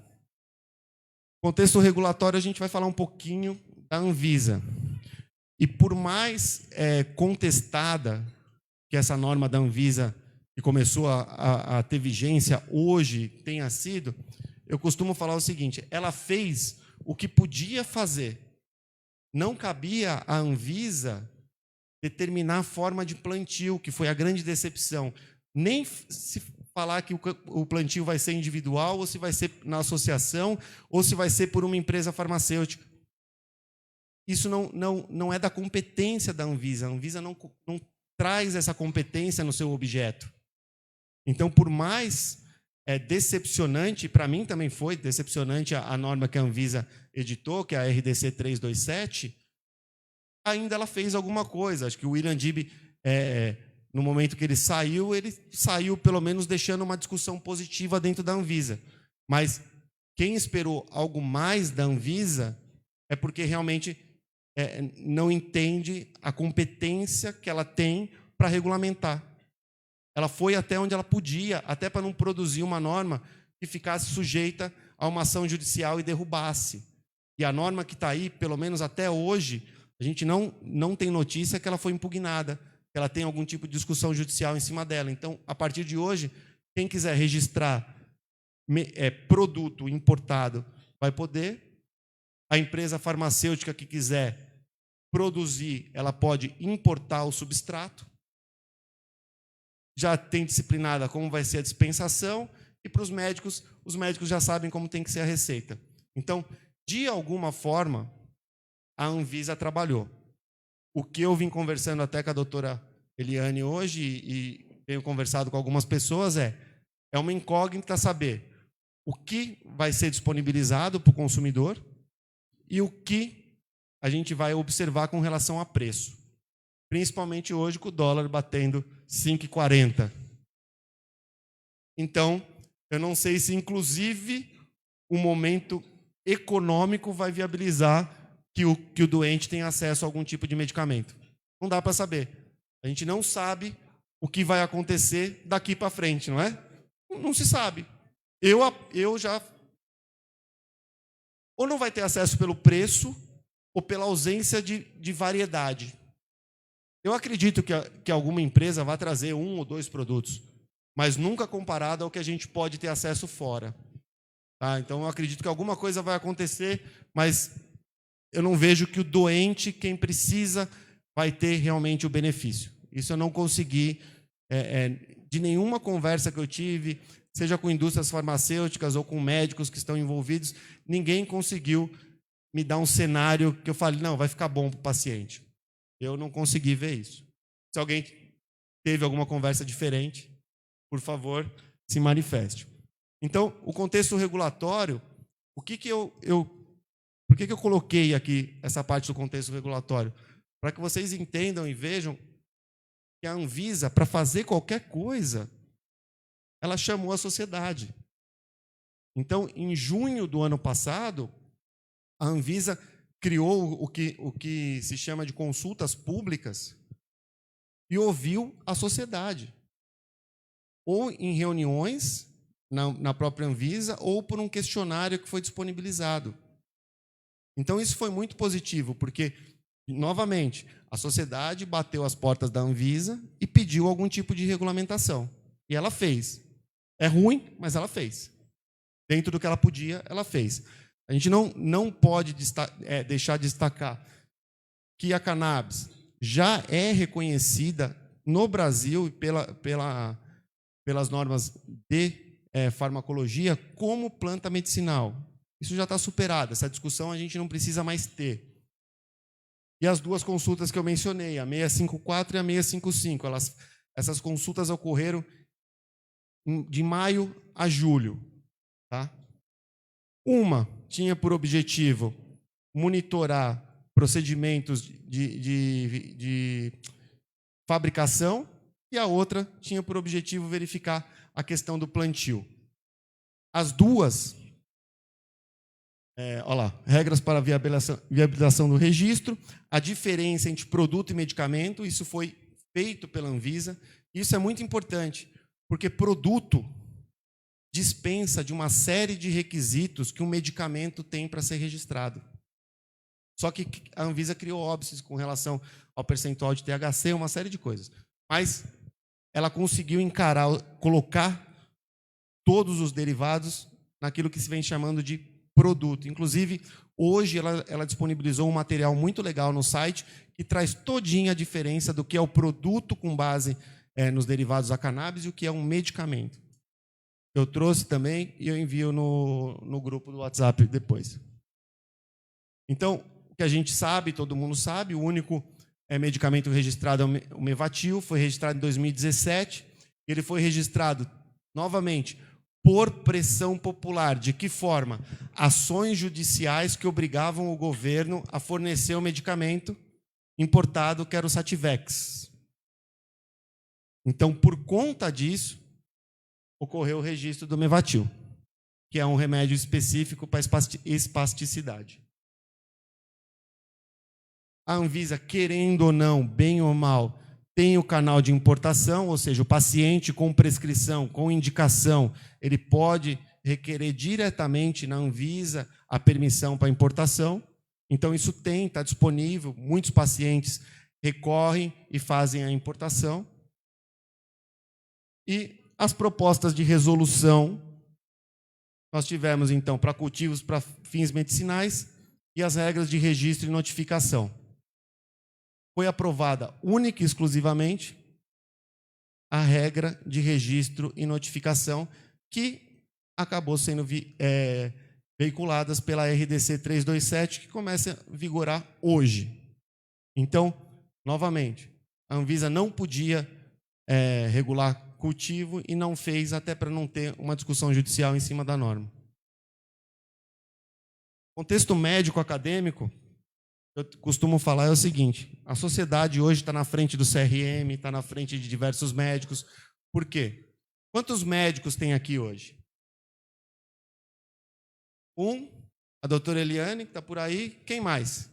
Contexto regulatório, a gente vai falar um pouquinho da Anvisa. E por mais contestada que essa norma da Anvisa, que começou a ter vigência hoje, tenha sido, eu costumo falar o seguinte: ela fez o que podia fazer. Não cabia à Anvisa determinar a forma de plantio, que foi a grande decepção. Nem se falar que o plantio vai ser individual, ou se vai ser na associação, ou se vai ser por uma empresa farmacêutica. Isso não é da competência da Anvisa. A Anvisa não traz essa competência no seu objeto. Então, por mais decepcionante, para mim também foi decepcionante a norma que a Anvisa editou, que é a RDC 327, ainda ela fez alguma coisa. Acho que o William Dib, no momento que ele saiu pelo menos deixando uma discussão positiva dentro da Anvisa. Mas quem esperou algo mais da Anvisa é porque realmente não entende a competência que ela tem para regulamentar. Ela foi até onde ela podia, até para não produzir uma norma que ficasse sujeita a uma ação judicial e derrubasse. E a norma que está aí, pelo menos até hoje, a gente não tem notícia que ela foi impugnada, que ela tem algum tipo de discussão judicial em cima dela. Então, a partir de hoje, quem quiser registrar produto importado vai poder. A empresa farmacêutica que quiser produzir, ela pode importar o substrato. Já tem disciplinada como vai ser a dispensação, e para os médicos já sabem como tem que ser a receita. Então, de alguma forma, a Anvisa trabalhou. O que eu vim conversando até com a doutora Eliane hoje, e tenho conversado com algumas pessoas, é uma incógnita saber o que vai ser disponibilizado para o consumidor e o que a gente vai observar com relação a preço. Principalmente hoje com o dólar batendo 5,40. Então, eu não sei se, inclusive, o momento econômico vai viabilizar que o doente tenha acesso a algum tipo de medicamento. Não dá para saber. A gente não sabe o que vai acontecer daqui para frente, não é? Não se sabe. Eu já... Ou não vai ter acesso pelo preço, ou pela ausência de variedade. Eu acredito que alguma empresa vai trazer 1 ou 2 produtos, mas nunca comparado ao que a gente pode ter acesso fora. Tá? Então, eu acredito que alguma coisa vai acontecer, mas eu não vejo que o doente, quem precisa, vai ter realmente o benefício. Isso eu não consegui, de nenhuma conversa que eu tive, seja com indústrias farmacêuticas ou com médicos que estão envolvidos, ninguém conseguiu me dar um cenário que eu fale, não, vai ficar bom para o paciente. Eu não consegui ver isso. Se alguém teve alguma conversa diferente, por favor, se manifeste. Então, o contexto regulatório, por que eu coloquei aqui essa parte do contexto regulatório? Para que vocês entendam e vejam que a Anvisa, para fazer qualquer coisa, ela chamou a sociedade. Então, em junho do ano passado, a Anvisa criou o que se chama de consultas públicas e ouviu a sociedade. Ou em reuniões na própria Anvisa, ou por um questionário que foi disponibilizado. Então, isso foi muito positivo, porque, novamente, a sociedade bateu as portas da Anvisa e pediu algum tipo de regulamentação. E ela fez. É ruim, mas ela fez. Dentro do que ela podia, ela fez. A gente não pode deixar de destacar que a cannabis já é reconhecida no Brasil pelas normas de farmacologia como planta medicinal. Isso já está superado. Essa discussão a gente não precisa mais ter. E as 2 consultas que eu mencionei, a 654 e a 655, essas consultas ocorreram de maio a julho. Tá? Uma tinha por objetivo monitorar procedimentos de fabricação e a outra tinha por objetivo verificar a questão do plantio. As duas, olha lá, regras para viabilização do registro, a diferença entre produto e medicamento, isso foi feito pela Anvisa. Isso é muito importante, porque produto dispensa de uma série de requisitos que um medicamento tem para ser registrado. Só que a Anvisa criou óbices com relação ao percentual de THC, uma série de coisas. Mas ela conseguiu colocar todos os derivados naquilo que se vem chamando de produto. Inclusive, hoje ela disponibilizou um material muito legal no site que traz todinha a diferença do que é o produto com base nos derivados da cannabis e o que é um medicamento. Eu trouxe também e eu envio no grupo do WhatsApp depois. Então, o que a gente sabe, todo mundo sabe, o único medicamento registrado é o Mevatil, foi registrado em 2017, e ele foi registrado, novamente, por pressão popular. De que forma? Ações judiciais que obrigavam o governo a fornecer o medicamento importado, que era o Sativex. Então, por conta disso, ocorreu o registro do Mevatil, que é um remédio específico para espasticidade. A Anvisa, querendo ou não, bem ou mal, tem o canal de importação, ou seja, o paciente com prescrição, com indicação, ele pode requerer diretamente na Anvisa a permissão para importação. Então, isso está disponível, muitos pacientes recorrem e fazem a importação. E as propostas de resolução, nós tivemos, então, para cultivos para fins medicinais e as regras de registro e notificação. Foi aprovada única e exclusivamente a regra de registro e notificação, que acabou sendo veiculadas pela RDC 327, que começa a vigorar hoje. Então, novamente, a Anvisa não podia regular cultivo e não fez, até para não ter uma discussão judicial em cima da norma. Contexto médico-acadêmico, eu costumo falar é o seguinte: a sociedade hoje está na frente do CRM, está na frente de diversos médicos. Por quê? Quantos médicos tem aqui hoje? A doutora Eliane, que está por aí. Quem mais?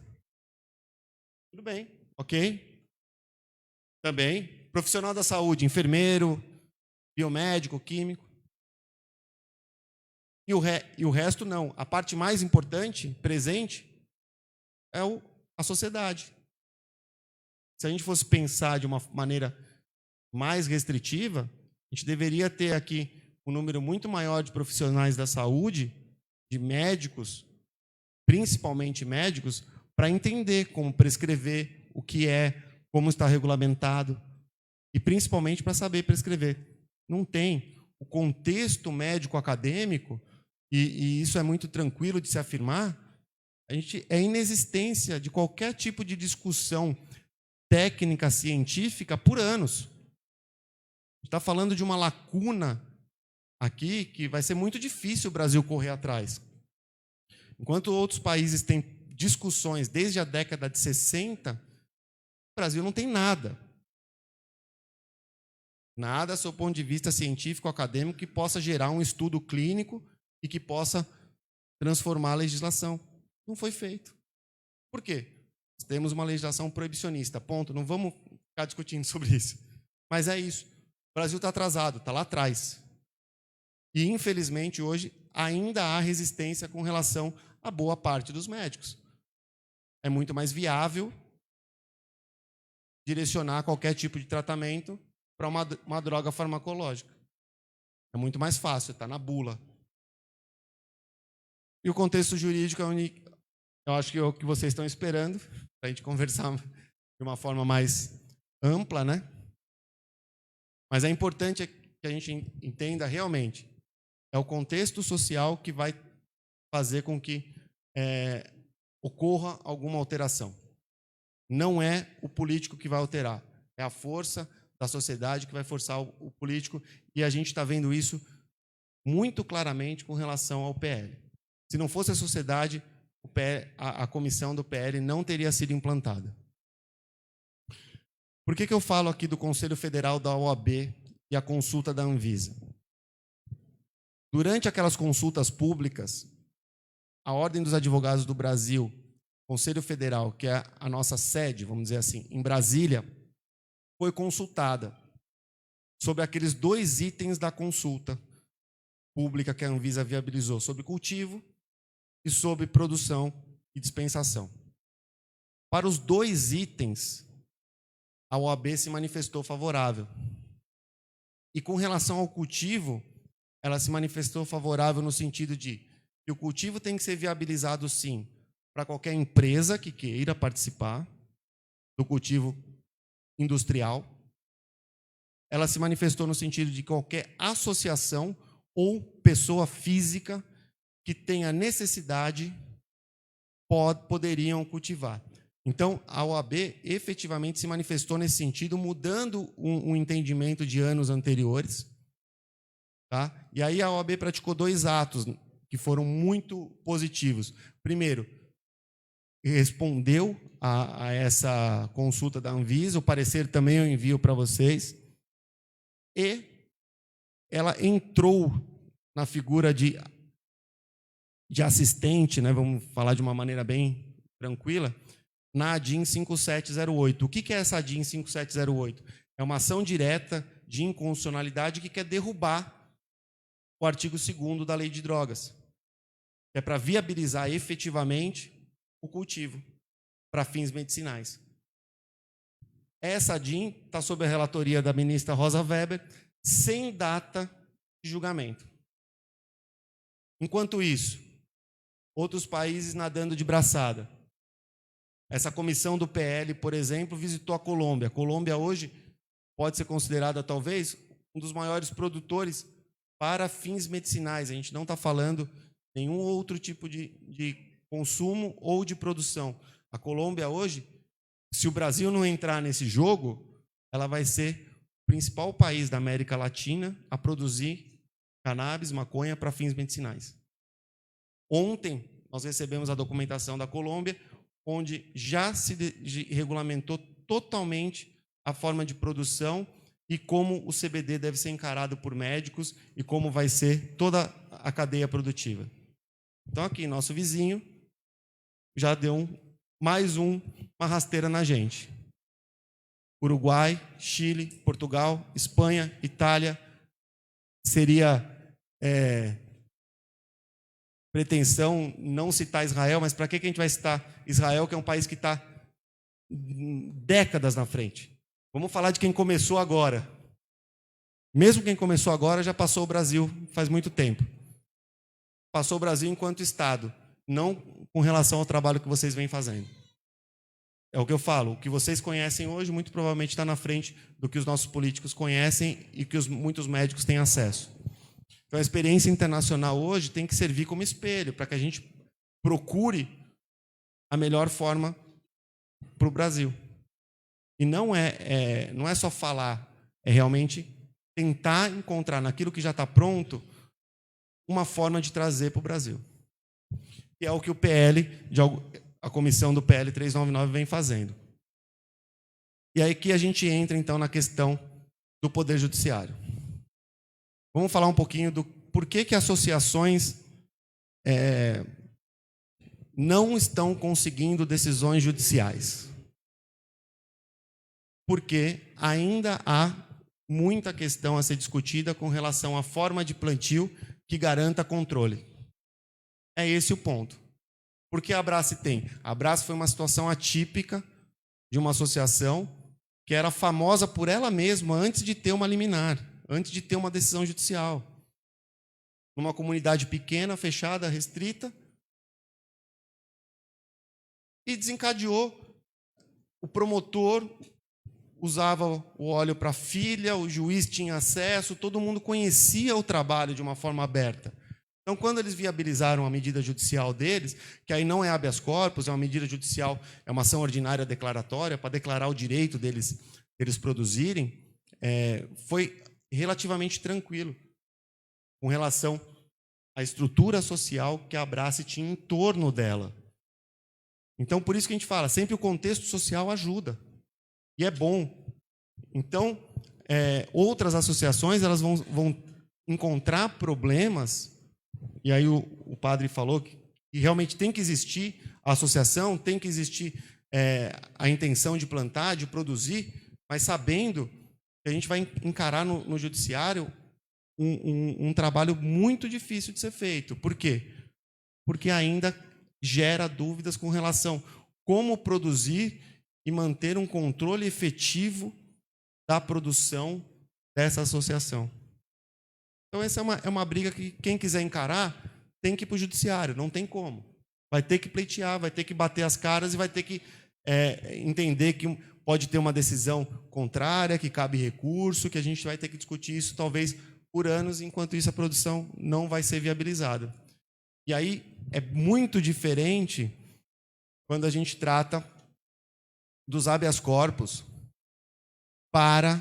Tudo bem, ok. Também, profissional da saúde, enfermeiro, biomédico, químico. E o resto não. A parte mais importante, presente, é a sociedade. Se a gente fosse pensar de uma maneira mais restritiva, a gente deveria ter aqui um número muito maior de profissionais da saúde, de médicos, principalmente médicos, para entender como prescrever, o que é, como está regulamentado, e principalmente para saber prescrever. Não tem. O contexto médico-acadêmico, e isso é muito tranquilo de se afirmar, é inexistência de qualquer tipo de discussão técnica, científica, por anos. A gente está falando de uma lacuna aqui que vai ser muito difícil o Brasil correr atrás. Enquanto outros países têm discussões desde a década de 60, o Brasil não tem nada. Nada, sob o ponto de vista científico, acadêmico, que possa gerar um estudo clínico e que possa transformar a legislação. Não foi feito. Por quê? Nós temos uma legislação proibicionista, ponto. Não vamos ficar discutindo sobre isso. Mas é isso. O Brasil está atrasado, está lá atrás. E, infelizmente, hoje, ainda há resistência com relação a boa parte dos médicos. É muito mais viável direcionar qualquer tipo de tratamento para uma droga farmacológica. É muito mais fácil, está na bula. E o contexto jurídico é eu acho que é o que vocês estão esperando, para a gente conversar de uma forma mais ampla, né? Mas é importante que a gente entenda realmente, é o contexto social que vai fazer com que ocorra alguma alteração. Não é o político que vai alterar, é a força da sociedade que vai forçar o político, e a gente está vendo isso muito claramente com relação ao PL. Se não fosse a sociedade, a comissão do PL não teria sido implantada. Por que eu falo aqui do Conselho Federal da OAB e a consulta da Anvisa? Durante aquelas consultas públicas, a Ordem dos Advogados do Brasil, Conselho Federal, que é a nossa sede, vamos dizer assim, em Brasília, foi consultada sobre aqueles 2 itens da consulta, pública que a Anvisa viabilizou sobre cultivo e sobre produção e dispensação. Para os 2 itens, a OAB se manifestou favorável. E com relação ao cultivo, ela se manifestou favorável no sentido de que o cultivo tem que ser viabilizado, sim, para qualquer empresa que queira participar do cultivo industrial. Ela se manifestou no sentido de qualquer associação ou pessoa física que tenha necessidade poderiam cultivar. Então, a OAB efetivamente se manifestou nesse sentido, mudando um entendimento de anos anteriores. Tá? E aí a OAB praticou 2 atos que foram muito positivos. Primeiro, respondeu a essa consulta da Anvisa, o parecer também eu envio para vocês, e ela entrou na figura de assistente, né, vamos falar de uma maneira bem tranquila, na ADIM 5708. O que é essa ADIM 5708? É uma ação direta de inconstitucionalidade que quer derrubar o artigo 2º da Lei de Drogas, que é para viabilizar efetivamente o cultivo para fins medicinais. Essa ADIM está sob a relatoria da ministra Rosa Weber, sem data de julgamento. Enquanto isso, outros países nadando de braçada. Essa comissão do PL, por exemplo, visitou a Colômbia. A Colômbia hoje pode ser considerada, talvez, um dos maiores produtores para fins medicinais. A gente não está falando nenhum outro tipo de consumo ou de produção. A Colômbia hoje, se o Brasil não entrar nesse jogo, ela vai ser o principal país da América Latina a produzir cannabis, maconha para fins medicinais. Ontem, nós recebemos a documentação da Colômbia, onde já se regulamentou totalmente a forma de produção e como o CBD deve ser encarado por médicos e como vai ser toda a cadeia produtiva. Então, aqui, nosso vizinho já deu mais uma rasteira na gente. Uruguai, Chile, Portugal, Espanha, Itália. Seria pretensão não citar Israel, mas para que a gente vai citar Israel, que é um país que está décadas na frente? Vamos falar de quem começou agora. Mesmo quem começou agora já passou o Brasil faz muito tempo. Passou o Brasil enquanto Estado, não com relação ao trabalho que vocês vêm fazendo. É o que eu falo, o que vocês conhecem hoje muito provavelmente está na frente do que os nossos políticos conhecem e que muitos médicos têm acesso. Então, a experiência internacional hoje tem que servir como espelho para que a gente procure a melhor forma para o Brasil. E não é só falar, é realmente tentar encontrar naquilo que já está pronto uma forma de trazer para o Brasil. E é o que o PL, a comissão do PL 399 vem fazendo. E aí que a gente entra, então, na questão do Poder Judiciário. Vamos falar um pouquinho do porquê que associações não estão conseguindo decisões judiciais. Porque ainda há muita questão a ser discutida com relação à forma de plantio que garanta controle. É esse o ponto. Por que a Abrace tem? A Abrace foi uma situação atípica de uma associação que era famosa por ela mesma antes de ter uma liminar, antes de ter uma decisão judicial. Numa comunidade pequena, fechada, restrita, e desencadeou. O promotor usava o óleo para a filha, o juiz tinha acesso, todo mundo conhecia o trabalho de uma forma aberta. Então, quando eles viabilizaram a medida judicial deles, que aí não é habeas corpus, é uma medida judicial, é uma ação ordinária declaratória, para declarar o direito deles produzirem, foi relativamente tranquilo com relação à estrutura social que a Abrace tinha em torno dela. Então, por isso que a gente fala, sempre o contexto social ajuda. E é bom. Então, outras associações elas vão encontrar problemas, e aí o padre falou que realmente tem que existir a associação, tem que existir a intenção de plantar, de produzir, mas sabendo que a gente vai encarar no judiciário um trabalho muito difícil de ser feito. Por quê? Porque ainda gera dúvidas com relação a como produzir e manter um controle efetivo da produção dessa associação. Então, essa é uma briga que quem quiser encarar tem que ir para o judiciário, não tem como. Vai ter que pleitear, vai ter que bater as caras e vai ter que entender que pode ter uma decisão contrária, que cabe recurso, que a gente vai ter que discutir isso talvez por anos, enquanto isso a produção não vai ser viabilizada. E aí é muito diferente quando a gente trata dos habeas corpus para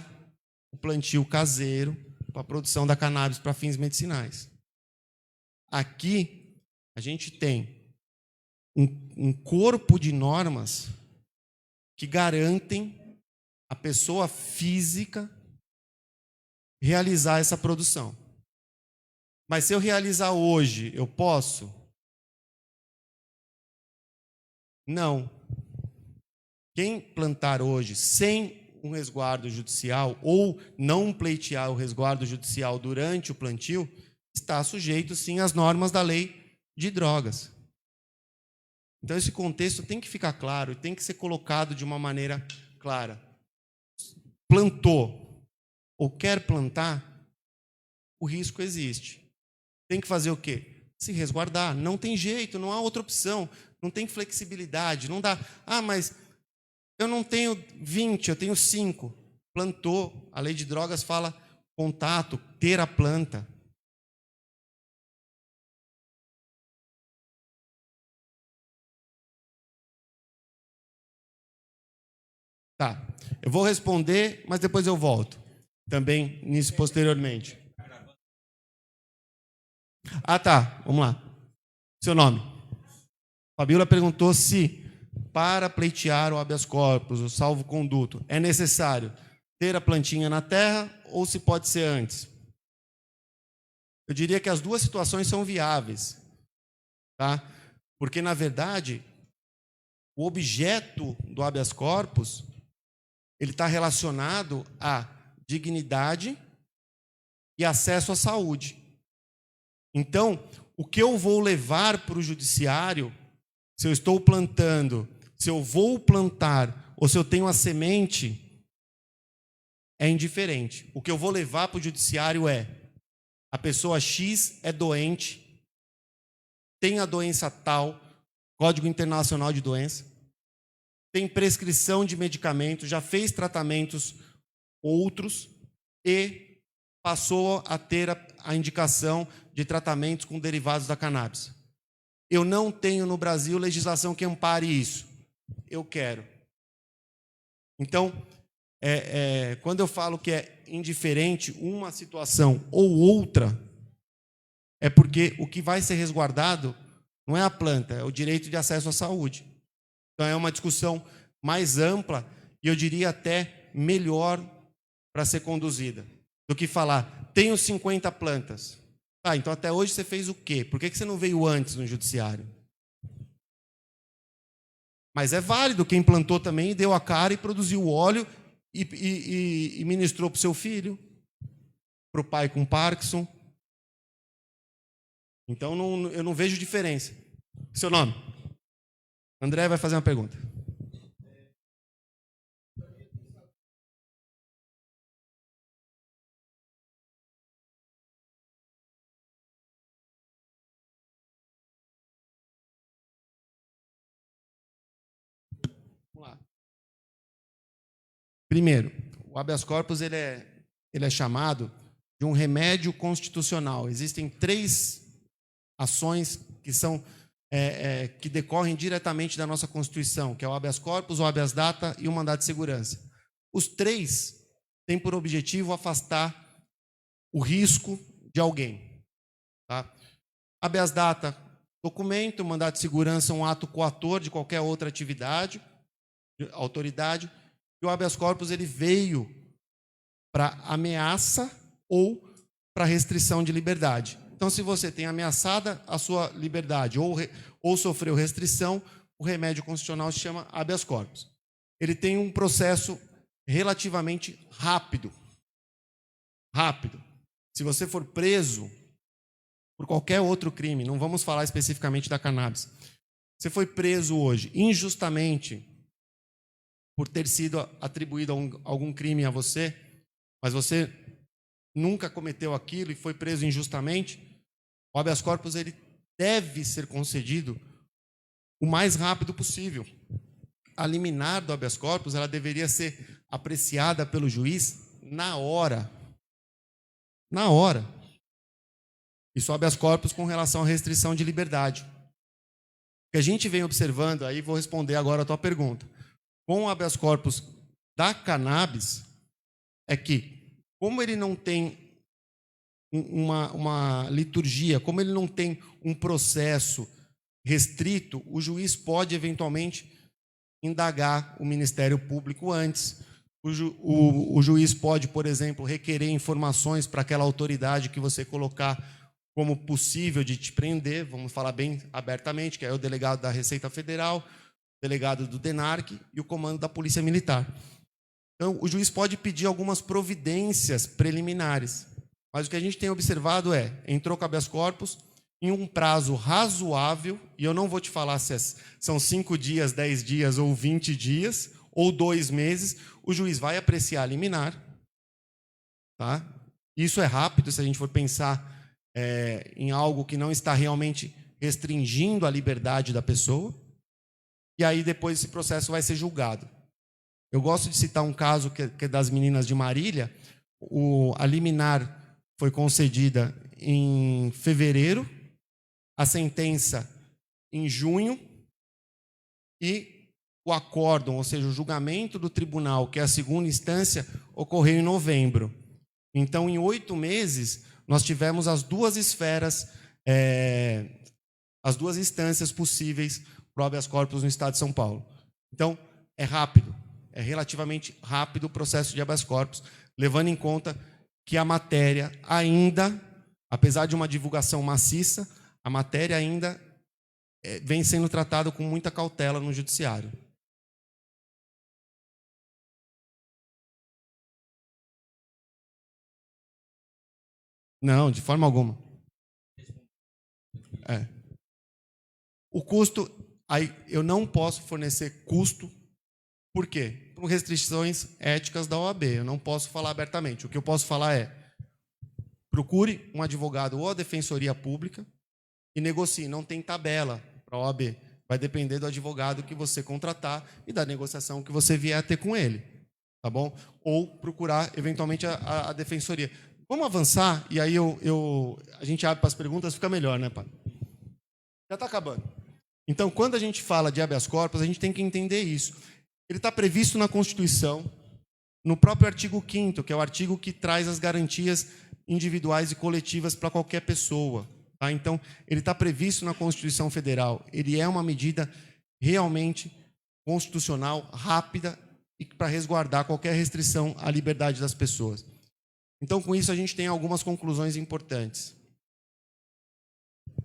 o plantio caseiro, para a produção da cannabis para fins medicinais. Aqui, a gente tem um corpo de normas que garantem a pessoa física realizar essa produção. Mas se eu realizar hoje, eu posso? Não. Quem plantar hoje sem um resguardo judicial ou não pleitear o resguardo judicial durante o plantio, está sujeito, sim, às normas da lei de drogas. Então, esse contexto tem que ficar claro, tem que ser colocado de uma maneira clara. Plantou ou quer plantar, o risco existe. Tem que fazer o quê? Se resguardar. Não tem jeito, não há outra opção. Não tem flexibilidade, não dá. Ah, mas eu não tenho 20, eu tenho 5. Plantou. A lei de drogas fala contato, ter a planta. Tá. Eu vou responder, mas depois eu volto. Também nisso posteriormente. Ah, tá. Vamos lá. Seu nome? Fabiola perguntou se, para pleitear o habeas corpus, o salvo-conduto, é necessário ter a plantinha na terra ou se pode ser antes? Eu diria que as duas situações são viáveis, tá? Porque, na verdade, o objeto do habeas corpus ele está relacionado à dignidade e acesso à saúde. Então, o que eu vou levar para o judiciário, se eu estou plantando, se eu vou plantar ou se eu tenho a semente, é indiferente. O que eu vou levar para o judiciário é: a pessoa X é doente, tem a doença tal, Código Internacional de Doença, tem prescrição de medicamentos, já fez tratamentos outros e passou a ter a indicação de tratamentos com derivados da cannabis. Eu não tenho no Brasil legislação que ampare isso. Eu quero. Então, quando eu falo que é indiferente uma situação ou outra, é porque o que vai ser resguardado não é a planta, é o direito de acesso à saúde. Então, é uma discussão mais ampla e eu diria até melhor para ser conduzida do que falar, tenho 50 plantas. Ah, então até hoje você fez o quê? Por que você não veio antes no judiciário? Mas é válido, quem plantou também deu a cara e produziu o óleo e ministrou para o seu filho, para o pai com Parkinson. Então eu não vejo diferença. Seu nome? André vai fazer uma pergunta. Vamos lá. Primeiro, o habeas corpus ele é chamado de um remédio constitucional. Existem 3 ações que são que decorrem diretamente da nossa Constituição, que é o habeas corpus, o habeas data e o mandado de segurança. Os 3 têm por objetivo afastar o risco de alguém. Tá? Habeas data, documento, mandado de segurança, um ato coator de qualquer outra atividade, autoridade, e o habeas corpus ele veio para ameaça ou para restrição de liberdade. Então, se você tem ameaçada a sua liberdade ou sofreu restrição, o remédio constitucional se chama habeas corpus. Ele tem um processo relativamente rápido. se você for preso por qualquer outro crime, não vamos falar especificamente da cannabis, você foi preso hoje injustamente por ter sido atribuído algum crime a você, mas você nunca cometeu aquilo e foi preso injustamente, o habeas corpus ele deve ser concedido o mais rápido possível. A liminar do habeas corpus ela deveria ser apreciada pelo juiz na hora. Na hora. Isso habeas corpus com relação à restrição de liberdade. O que a gente vem observando, aí vou responder agora a tua pergunta, com o habeas corpus da cannabis, é que, como ele não tem uma liturgia, como ele não tem um processo restrito, o juiz pode, eventualmente, indagar o Ministério Público antes. O juiz pode, por exemplo, requerer informações para aquela autoridade que você colocar como possível de te prender, vamos falar bem abertamente, que é o delegado da Receita Federal, o delegado do DENARC e o comando da Polícia Militar. Então, o juiz pode pedir algumas providências preliminares, mas o que a gente tem observado entrou com habeas corpus em um prazo razoável, e eu não vou te falar se são 5 dias, 10 dias ou 20 dias, ou 2 meses, o juiz vai apreciar a liminar. Tá? Isso é rápido, se a gente for pensar em algo que não está realmente restringindo a liberdade da pessoa, e aí depois esse processo vai ser julgado. Eu gosto de citar um caso que é das meninas de Marília. A liminar foi concedida em fevereiro, a sentença em junho, e o acórdão, ou seja, o julgamento do tribunal, que é a segunda instância, ocorreu em novembro. Então, em 8 meses, nós tivemos as duas esferas, as duas instâncias possíveis para o habeas corpus no Estado de São Paulo. Então, é rápido, é relativamente rápido o processo de habeas corpus, levando em conta que a matéria ainda, apesar de uma divulgação maciça, a matéria ainda vem sendo tratada com muita cautela no judiciário. Não, de forma alguma. O custo, aí eu não posso fornecer custo, por quê? Por restrições éticas da OAB, eu não posso falar abertamente. O que eu posso falar procure um advogado ou a Defensoria Pública e negocie. Não tem tabela para a OAB. Vai depender do advogado que você contratar e da negociação que você vier a ter com ele. Tá bom? Ou procurar, eventualmente, a Defensoria. Vamos avançar e aí a gente abre para as perguntas, fica melhor, né, pai? Já está acabando. Então, quando a gente fala de habeas corpus, a gente tem que entender isso. Ele está previsto na Constituição, no próprio artigo 5º, que é o artigo que traz as garantias individuais e coletivas para qualquer pessoa. Tá? Então, ele está previsto na Constituição Federal. Ele é uma medida realmente constitucional, rápida e para resguardar qualquer restrição à liberdade das pessoas. Então, com isso, a gente tem algumas conclusões importantes.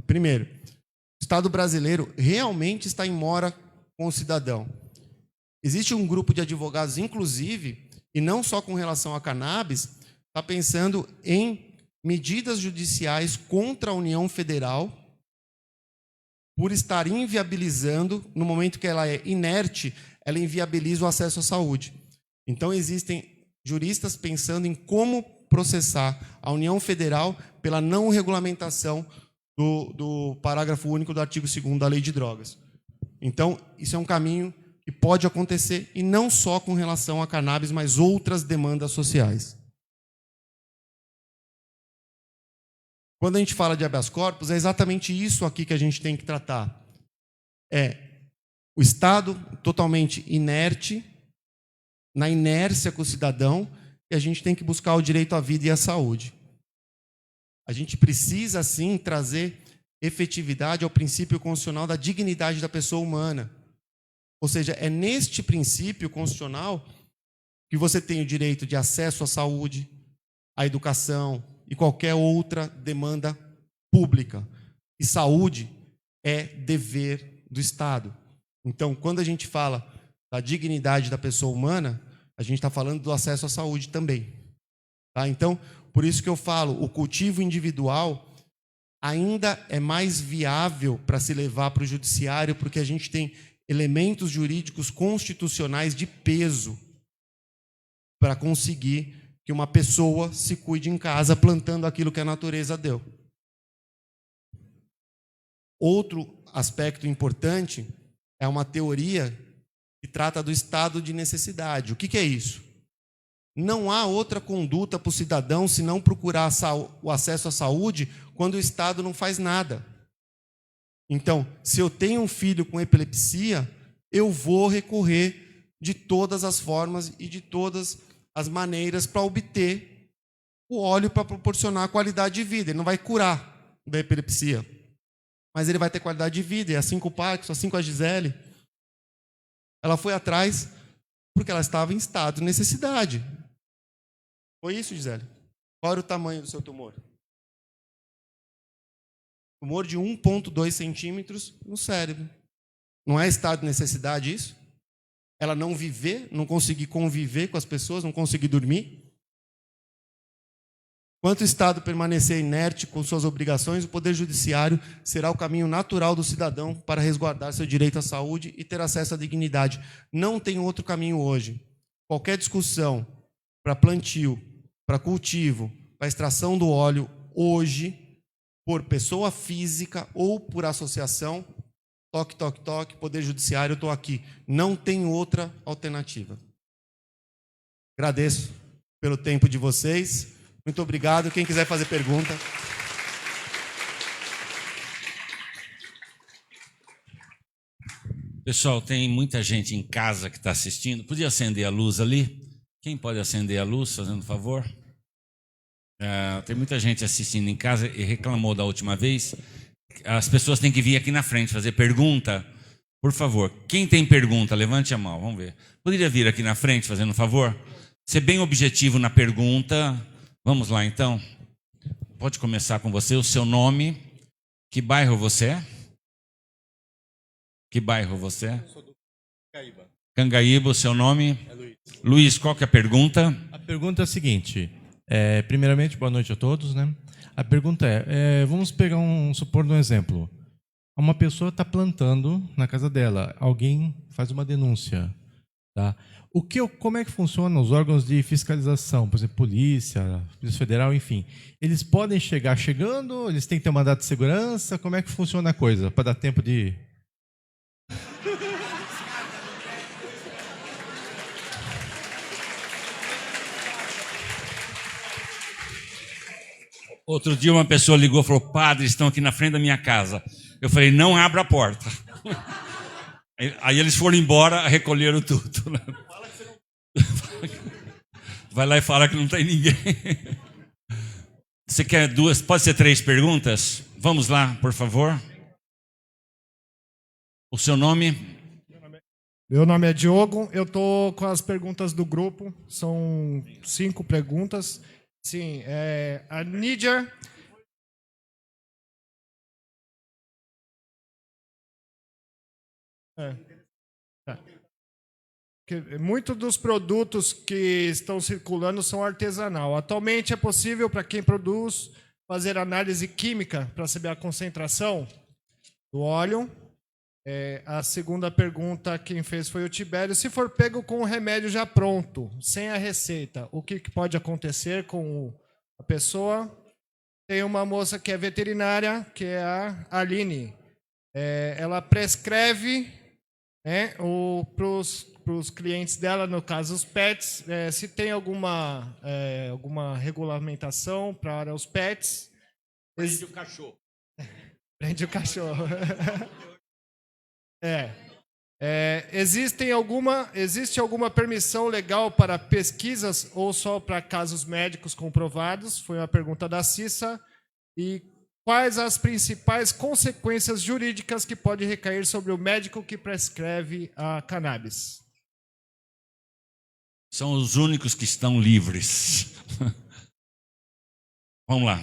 Primeiro, o Estado brasileiro realmente está em mora com o cidadão. Existe um grupo de advogados, inclusive, e não só com relação à cannabis, está pensando em medidas judiciais contra a União Federal por estar inviabilizando, no momento que ela é inerte, ela inviabiliza o acesso à saúde. Então, existem juristas pensando em como processar a União Federal pela não regulamentação do parágrafo único do artigo 2º da Lei de Drogas. Então, isso é um caminho que pode acontecer, e não só com relação à cannabis, mas outras demandas sociais. Quando a gente fala de habeas corpus, é exatamente isso aqui que a gente tem que tratar. O Estado totalmente inerte, na inércia com o cidadão, e a gente tem que buscar o direito à vida e à saúde. A gente precisa, sim, trazer efetividade ao princípio constitucional da dignidade da pessoa humana. Ou seja, é neste princípio constitucional que você tem o direito de acesso à saúde, à educação e qualquer outra demanda pública. E saúde é dever do Estado. Então, quando a gente fala da dignidade da pessoa humana, a gente está falando do acesso à saúde também. Tá? Então, por isso que eu falo, o cultivo individual ainda é mais viável para se levar para o judiciário, porque a gente tem elementos jurídicos constitucionais de peso para conseguir que uma pessoa se cuide em casa plantando aquilo que a natureza deu. Outro aspecto importante é uma teoria que trata do estado de necessidade. O que é isso? Não há outra conduta para o cidadão senão procurar o acesso à saúde quando o Estado não faz nada. Então, se eu tenho um filho com epilepsia, eu vou recorrer de todas as formas e de todas as maneiras para obter o óleo para proporcionar qualidade de vida. Ele não vai curar da epilepsia, mas ele vai ter qualidade de vida. E assim com o Parkinson, assim com a Gisele, ela foi atrás porque ela estava em estado de necessidade. Foi isso, Gisele? Qual era o tamanho do seu tumor? Tumor de 1,2 centímetros no cérebro. Não é estado de necessidade isso? Ela não viver, não conseguir conviver com as pessoas, não conseguir dormir? Enquanto o Estado permanecer inerte com suas obrigações, o Poder Judiciário será o caminho natural do cidadão para resguardar seu direito à saúde e ter acesso à dignidade. Não tem outro caminho hoje. Qualquer discussão para plantio, para cultivo, para extração do óleo, hoje, por pessoa física ou por associação, toque, toque, toque, Poder Judiciário, eu estou aqui. Não tem outra alternativa. Agradeço pelo tempo de vocês. Muito obrigado. Quem quiser fazer pergunta. Pessoal, tem muita gente em casa que está assistindo. Podia acender a luz ali? Quem pode acender a luz, fazendo favor? Tem muita gente assistindo em casa e reclamou da última vez. As pessoas têm que vir aqui na frente fazer pergunta. Por favor, quem tem pergunta, levante a mão, vamos ver. Poderia vir aqui na frente, fazendo favor? Ser bem objetivo na pergunta. Vamos lá, então. Pode começar com você, o seu nome. Que bairro você é? Que bairro você é? Sou do Cangaíba. Cangaíba, o seu nome? É Luiz. Luiz, qual que é a pergunta? A pergunta é a seguinte. Primeiramente, boa noite a todos, né? A pergunta vamos pegar supor um exemplo. Uma pessoa está plantando na casa dela, alguém faz uma denúncia, tá? Como é que funciona os órgãos de fiscalização, por exemplo, Polícia Federal, enfim? Eles podem chegar chegando, eles têm que ter um mandato de segurança, como é que funciona a coisa, para dar tempo de... Outro dia uma pessoa ligou e falou: padre, estão aqui na frente da minha casa. Eu falei: não abra a porta. Aí eles foram embora, recolheram tudo. Vai lá e fala que não tem ninguém. Você quer duas? Pode ser 3 perguntas? Vamos lá, por favor. O seu nome? Meu nome é Diogo, eu estou com as perguntas do grupo, são 5 perguntas. Sim, a Nídia. Muitos dos produtos que estão circulando são artesanal. Atualmente é possível para quem produz fazer análise química para saber a concentração do óleo. A segunda pergunta quem fez foi o Tibério. Se for pego com o remédio já pronto, sem a receita, o que pode acontecer com a pessoa? Tem uma moça que é veterinária, que é a Aline. Ela prescreve para os clientes dela, no caso os pets, se tem alguma regulamentação para os pets. Prende o cachorro. Prende o cachorro. Existe alguma permissão legal para pesquisas ou só para casos médicos comprovados? Foi uma pergunta da Cissa. E quais as principais consequências jurídicas que pode recair sobre o médico que prescreve a cannabis? São os únicos que estão livres. Vamos lá.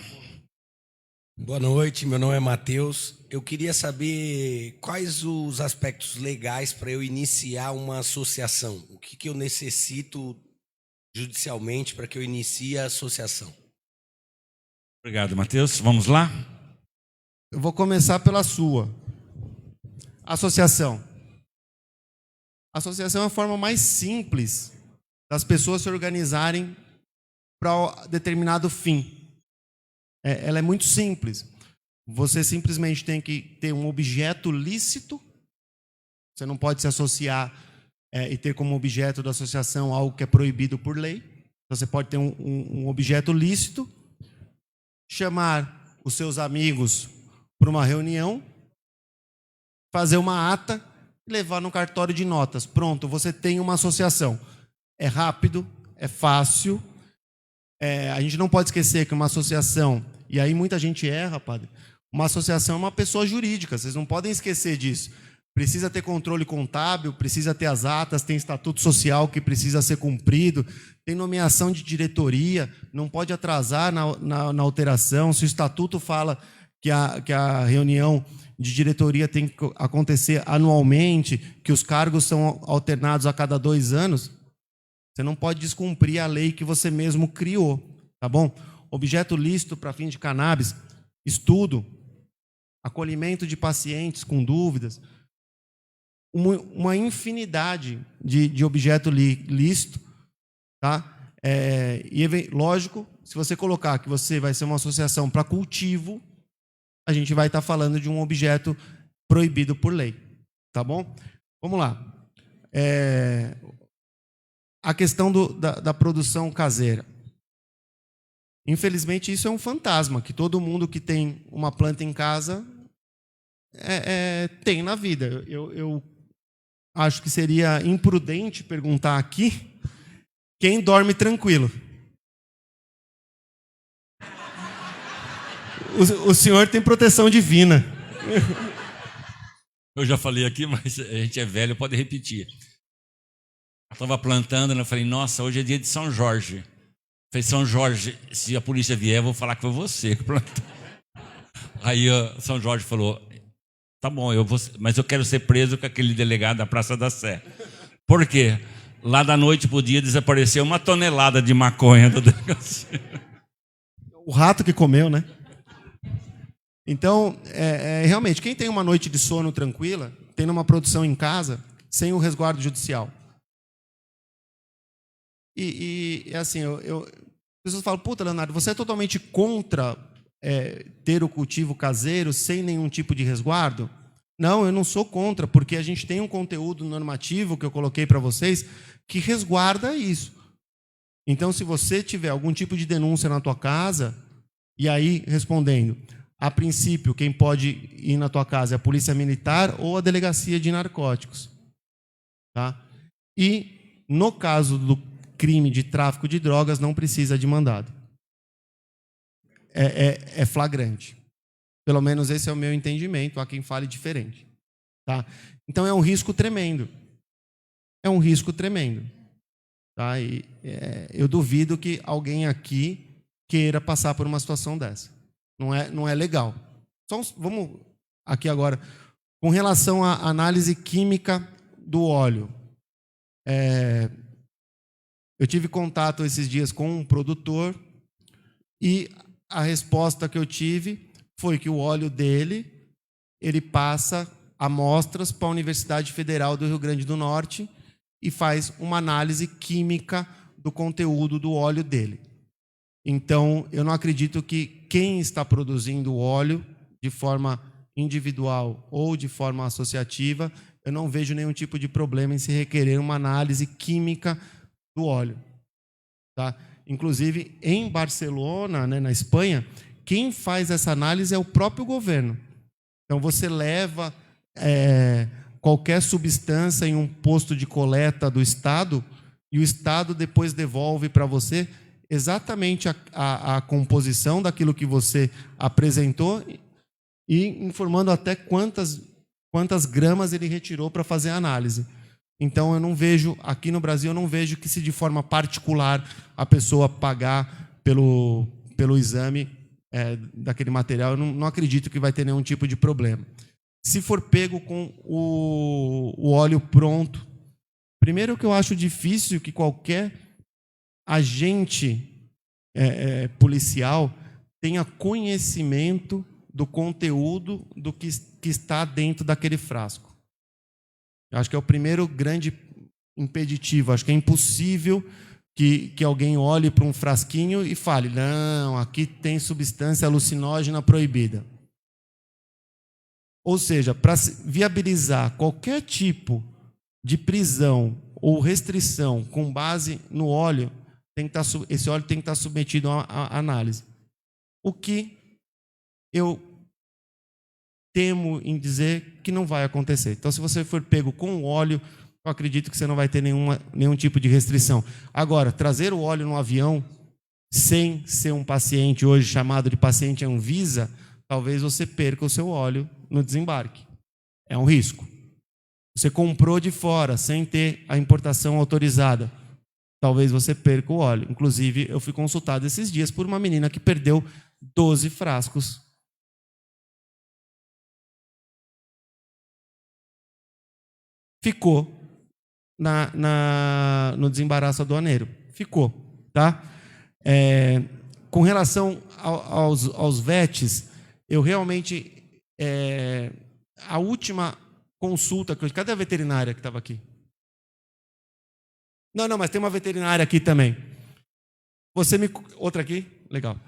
Boa noite, meu nome é Matheus. Eu queria saber quais os aspectos legais para eu iniciar uma associação. O que eu necessito judicialmente para que eu inicie a associação? Obrigado, Matheus. Vamos lá? Eu vou começar pela sua. Associação. Associação é a forma mais simples das pessoas se organizarem para determinado fim. Ela é muito simples. Você simplesmente tem que ter um objeto lícito. Você não pode se associar e ter como objeto da associação algo que é proibido por lei. Você pode ter um objeto lícito, chamar os seus amigos para uma reunião, fazer uma ata e levar no cartório de notas. Pronto, você tem uma associação. É rápido, é fácil. A gente não pode esquecer que uma associação, e aí muita gente erra, padre, uma associação é uma pessoa jurídica, vocês não podem esquecer disso. Precisa ter controle contábil, precisa ter as atas, tem estatuto social que precisa ser cumprido, tem nomeação de diretoria, não pode atrasar na alteração. Se o estatuto fala que a reunião de diretoria tem que acontecer anualmente, que os cargos são alternados a cada 2 anos, você não pode descumprir a lei que você mesmo criou, tá bom? Objeto lícito para fim de cannabis, estudo, acolhimento de pacientes com dúvidas, uma infinidade de objeto lícito, tá? E lógico, se você colocar que você vai ser uma associação para cultivo, a gente vai estar falando de um objeto proibido por lei, tá bom? Vamos lá. A questão da produção caseira. Infelizmente, isso é um fantasma que todo mundo que tem uma planta em casa tem na vida. Eu acho que seria imprudente perguntar aqui quem dorme tranquilo. O senhor tem proteção divina. Eu já falei aqui, mas a gente é velho, pode repetir. Eu estava plantando, eu falei, nossa, hoje é dia de São Jorge. Eu falei, São Jorge, se a polícia vier, eu vou falar que foi você que plantou. Aí São Jorge falou, tá bom, mas eu quero ser preso com aquele delegado da Praça da Sé. Por quê? Lá da noite pro dia desapareceu 1 tonelada de maconha do delegacia. O rato que comeu, né? Então, realmente, quem tem uma noite de sono tranquila, tendo uma produção em casa, sem o resguardo judicial. E assim, as pessoas falam, puta, Leonardo, você é totalmente contra ter o cultivo caseiro sem nenhum tipo de resguardo? Não, eu não sou contra, porque a gente tem um conteúdo normativo que eu coloquei para vocês que resguarda isso. Então, se você tiver algum tipo de denúncia na tua casa, e aí, respondendo, a princípio, quem pode ir na tua casa é a polícia militar ou a delegacia de narcóticos. Tá? E, no caso do crime de tráfico de drogas, não precisa de mandado. É flagrante. Pelo menos esse é o meu entendimento, há quem fale diferente. Tá? Então é um risco tremendo. É um risco tremendo. Tá? E, eu duvido que alguém aqui queira passar por uma situação dessa. Não é legal. Vamos aqui agora. Com relação à análise química do óleo. Eu tive contato esses dias com um produtor e a resposta que eu tive foi que o óleo dele, ele passa amostras para a Universidade Federal do Rio Grande do Norte e faz uma análise química do conteúdo do óleo dele. Então, eu não acredito que quem está produzindo o óleo de forma individual ou de forma associativa, eu não vejo nenhum tipo de problema em se requerer uma análise química do óleo. Tá? Inclusive, em Barcelona, né, na Espanha, quem faz essa análise é o próprio governo. Então, você leva qualquer substância em um posto de coleta do Estado e o Estado depois devolve para você exatamente a composição daquilo que você apresentou e informando até quantas gramas ele retirou para fazer a análise. Então, eu não vejo, aqui no Brasil, eu não vejo que se de forma particular a pessoa pagar pelo exame daquele material, eu não acredito que vai ter nenhum tipo de problema. Se for pego com o óleo pronto, primeiro que eu acho difícil que qualquer agente policial tenha conhecimento do conteúdo do que está dentro daquele frasco. Eu acho que é o primeiro grande impeditivo. Acho que é impossível que alguém olhe para um frasquinho e fale: não, aqui tem substância alucinógena proibida. Ou seja, para viabilizar qualquer tipo de prisão ou restrição com base no óleo, esse óleo tem que estar submetido a análise. O que eu temo em dizer que não vai acontecer. Então, se você for pego com óleo, eu acredito que você não vai ter nenhum tipo de restrição. Agora, trazer o óleo no avião sem ser um paciente, hoje chamado de paciente Anvisa, talvez você perca o seu óleo no desembarque. É um risco. Você comprou de fora sem ter a importação autorizada, talvez você perca o óleo. Inclusive, eu fui consultado esses dias por uma menina que perdeu 12 frascos. Ficou no desembaraço aduaneiro. Ficou, tá? Com relação aos VETs, eu realmente... a última consulta... Cadê a veterinária que estava aqui? Não, mas tem uma veterinária aqui também. Outra aqui? Legal.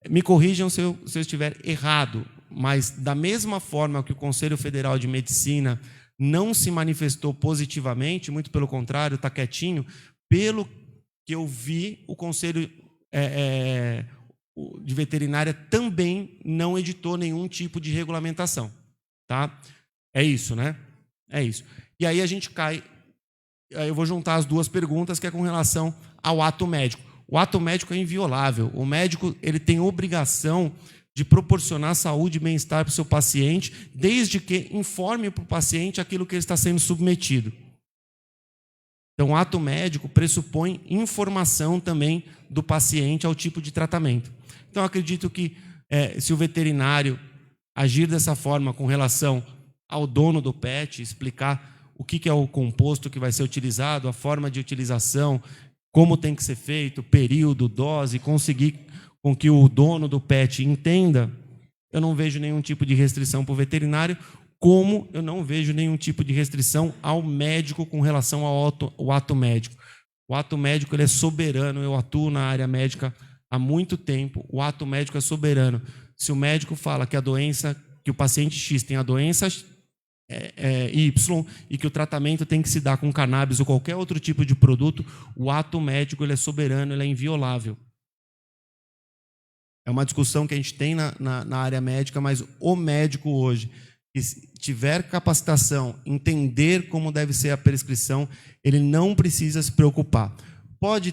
Me corrijam se eu estiver errado, mas da mesma forma que o Conselho Federal de Medicina não se manifestou positivamente, muito pelo contrário, está quietinho, pelo que eu vi, o Conselho de Veterinária também não editou nenhum tipo de regulamentação. Tá? É isso, né? É isso. E aí a gente cai... Eu vou juntar as duas perguntas, que é com relação ao ato médico. O ato médico é inviolável. O médico ele tem obrigação de proporcionar saúde e bem-estar para o seu paciente, desde que informe para o paciente aquilo que ele está sendo submetido. Então, o ato médico pressupõe informação também do paciente ao tipo de tratamento. Então, eu acredito que se o veterinário agir dessa forma com relação ao dono do pet, explicar o que é o composto que vai ser utilizado, a forma de utilização, como tem que ser feito, período, dose, conseguir com que o dono do pet entenda, eu não vejo nenhum tipo de restrição para o veterinário, como eu não vejo nenhum tipo de restrição ao médico com relação ao ato médico. O ato médico ele é soberano, eu atuo na área médica há muito tempo, o ato médico é soberano. Se o médico fala que a doença, que o paciente X tem a doença Y e que o tratamento tem que se dar com cannabis ou qualquer outro tipo de produto, o ato médico ele é soberano, ele é inviolável. É uma discussão que a gente tem na área médica, mas o médico hoje, que tiver capacitação, entender como deve ser a prescrição, ele não precisa se preocupar. Pode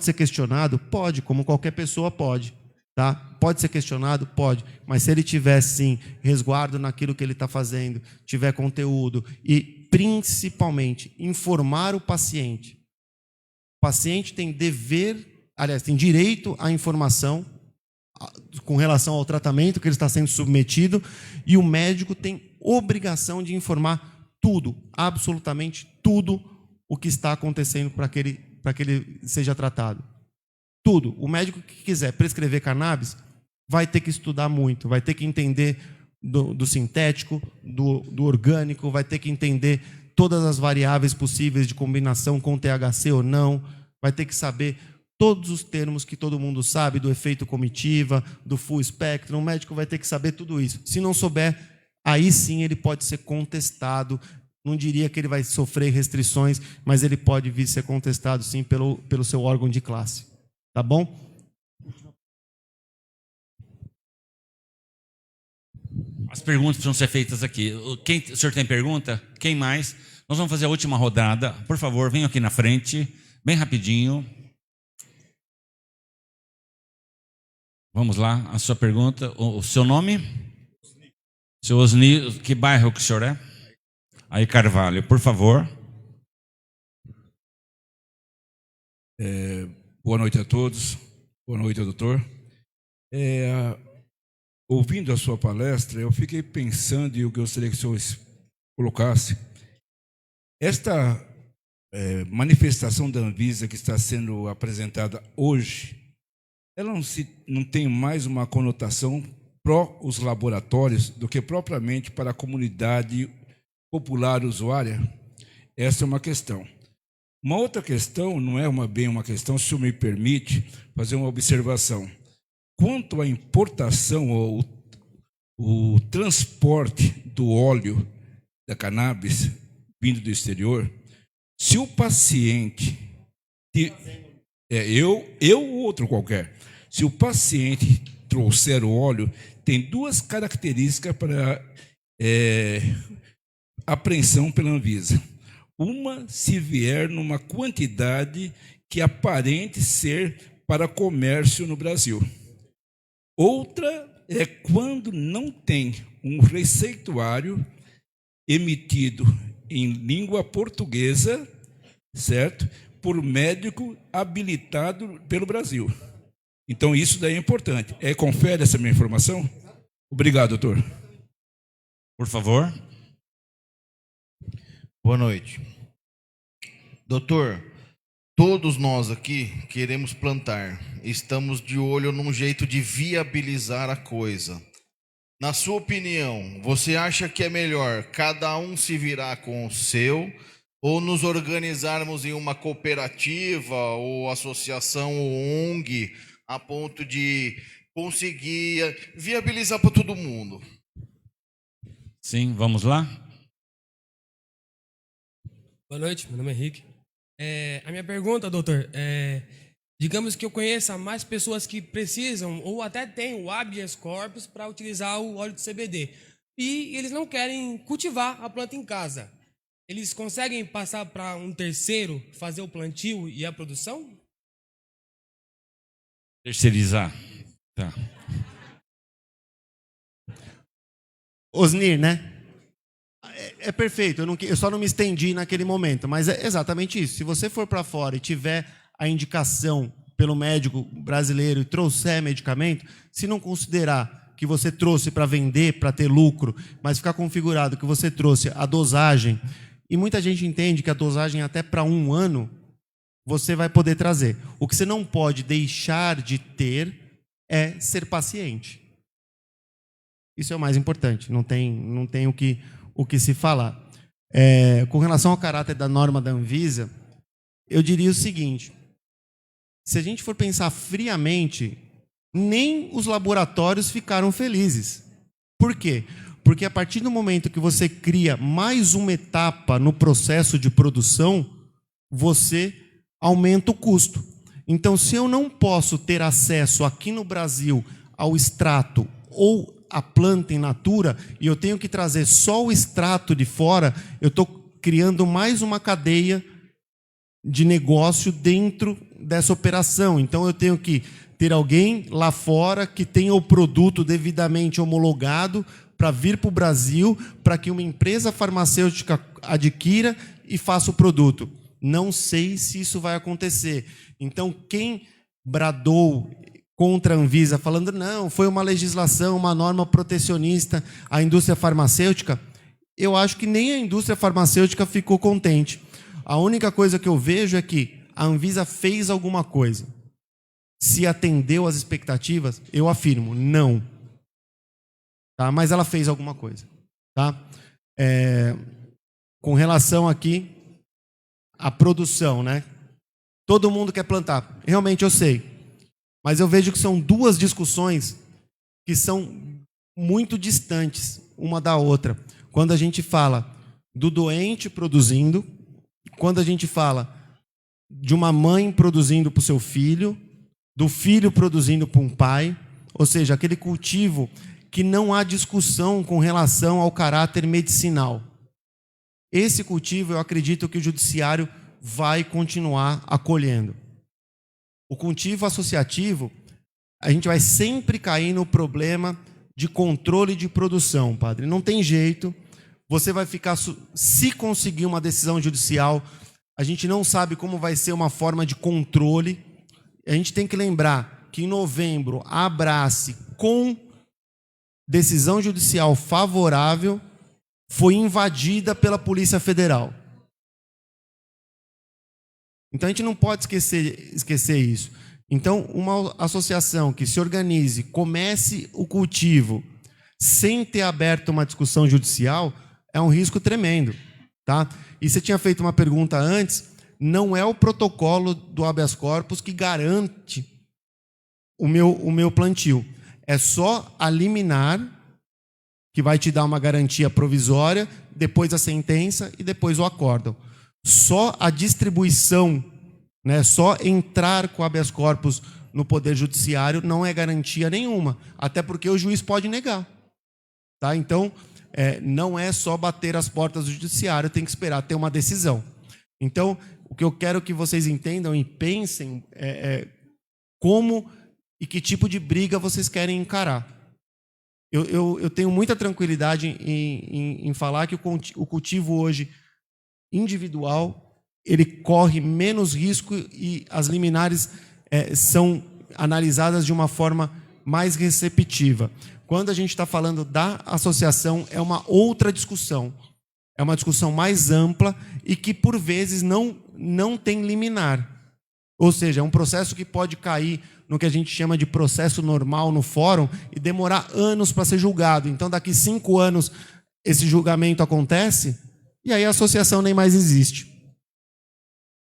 ser questionado? Pode, como qualquer pessoa pode. Tá? Pode ser questionado? Pode. Mas se ele tiver, sim, resguardo naquilo que ele está fazendo, tiver conteúdo e, principalmente, informar o paciente. O paciente tem tem direito à informação com relação ao tratamento que ele está sendo submetido, e o médico tem obrigação de informar tudo, absolutamente tudo o que está acontecendo para que ele seja tratado. Tudo. O médico que quiser prescrever cannabis vai ter que estudar muito, vai ter que entender do sintético, do orgânico, vai ter que entender todas as variáveis possíveis de combinação com THC ou não, vai ter que saber todos os termos que todo mundo sabe, do efeito comitiva, do full spectrum. O médico vai ter que saber tudo isso. Se não souber, aí sim ele pode ser contestado. Não diria que ele vai sofrer restrições, mas ele pode vir ser contestado sim pelo seu órgão de classe. Tá bom? As perguntas precisam ser feitas aqui. O senhor tem pergunta? Quem mais? Nós vamos fazer a última rodada. Por favor, venham aqui na frente, bem rapidinho. Vamos lá, a sua pergunta. O seu nome? Seu Osni, que bairro que o senhor é? Aí, Carvalho, por favor. Boa noite a todos. Boa noite, doutor. Ouvindo a sua palestra, eu fiquei pensando, e eu gostaria que o senhor colocasse, esta manifestação da Anvisa que está sendo apresentada hoje, ela não tem mais uma conotação pró os laboratórios do que propriamente para a comunidade popular usuária? Essa é uma questão. Uma outra questão, não é bem uma questão, se o senhor me permite fazer uma observação. Quanto à importação ou o transporte do óleo da cannabis vindo do exterior, se o paciente, eu ou outro qualquer, se o paciente trouxer o óleo, tem duas características para apreensão pela Anvisa. Uma, se vier numa quantidade que aparente ser para comércio no Brasil. Outra é quando não tem um receituário emitido em língua portuguesa, certo? Por médico habilitado pelo Brasil. Então, isso daí é importante. Confere essa minha informação? Obrigado, doutor. Por favor. Boa noite. Doutor, todos nós aqui queremos plantar. Estamos de olho num jeito de viabilizar a coisa. Na sua opinião, você acha que é melhor cada um se virar com o seu ou nos organizarmos em uma cooperativa ou associação ou ONG a ponto de conseguir viabilizar para todo mundo? Sim, vamos lá? Boa noite, meu nome é Henrique. A minha pergunta, doutor, digamos que eu conheça mais pessoas que precisam ou até têm o habeas corpus para utilizar o óleo de CBD e eles não querem cultivar a planta em casa. Eles conseguem passar para um terceiro fazer o plantio e a produção? Terceirizar. Tá. Osnir, né? É perfeito, eu só não me estendi naquele momento, mas é exatamente isso. Se você for para fora e tiver a indicação pelo médico brasileiro e trouxer medicamento, se não considerar que você trouxe para vender, para ter lucro, mas ficar configurado que você trouxe a dosagem, e muita gente entende que a dosagem até para 1 ano, você vai poder trazer. O que você não pode deixar de ter é ser paciente. Isso é o mais importante, não tem o que se falar. Com relação ao caráter da norma da Anvisa, eu diria o seguinte: se a gente for pensar friamente, nem os laboratórios ficaram felizes. Por quê? Porque a partir do momento que você cria mais uma etapa no processo de produção, você aumenta o custo. Então, se eu não posso ter acesso aqui no Brasil ao extrato ou a planta in natura, e eu tenho que trazer só o extrato de fora, eu estou criando mais uma cadeia de negócio dentro dessa operação. Então, eu tenho que ter alguém lá fora que tenha o produto devidamente homologado para vir para o Brasil, para que uma empresa farmacêutica adquira e faça o produto. Não sei se isso vai acontecer. Então, quem bradou contra a Anvisa, falando não, foi uma legislação, uma norma protecionista à indústria farmacêutica, eu acho que nem a indústria farmacêutica ficou contente. A única coisa que eu vejo é que a Anvisa fez alguma coisa. Se atendeu às expectativas, eu afirmo, não. Tá? Mas ela fez alguma coisa. Tá? Com relação aqui à produção, né? Todo mundo quer plantar. Realmente eu sei. Mas eu vejo que são duas discussões que são muito distantes uma da outra. Quando a gente fala do doente produzindo, quando a gente fala de uma mãe produzindo para o seu filho, do filho produzindo para um pai, ou seja, aquele cultivo que não há discussão com relação ao caráter medicinal. Esse cultivo, eu acredito que o judiciário vai continuar acolhendo. O cultivo associativo, a gente vai sempre cair no problema de controle de produção, padre. Não tem jeito. Você vai ficar, se conseguir uma decisão judicial, a gente não sabe como vai ser uma forma de controle. A gente tem que lembrar que em novembro a Abrace, com decisão judicial favorável, foi invadida pela Polícia Federal. Então a gente não pode esquecer isso. Então, uma associação que se organize, comece o cultivo sem ter aberto uma discussão judicial, é um risco tremendo, tá? E você tinha feito uma pergunta antes, não é o protocolo do habeas corpus que garante o meu plantio. É só a liminar, que vai te dar uma garantia provisória, depois a sentença e depois o acórdão. Só a distribuição, né, só entrar com habeas corpus no Poder Judiciário não é garantia nenhuma, até porque o juiz pode negar. Tá? Então, não é só bater as portas do Judiciário, tem que esperar ter uma decisão. Então, o que eu quero que vocês entendam e pensem como e que tipo de briga vocês querem encarar. Eu tenho muita tranquilidade em falar que o cultivo hoje individual, ele corre menos risco e as liminares são analisadas de uma forma mais receptiva. Quando a gente está falando da associação, é uma outra discussão. É uma discussão mais ampla e que, por vezes, não tem liminar. Ou seja, é um processo que pode cair no que a gente chama de processo normal no fórum e demorar anos para ser julgado. Então, daqui 5 anos, esse julgamento acontece e aí a associação nem mais existe.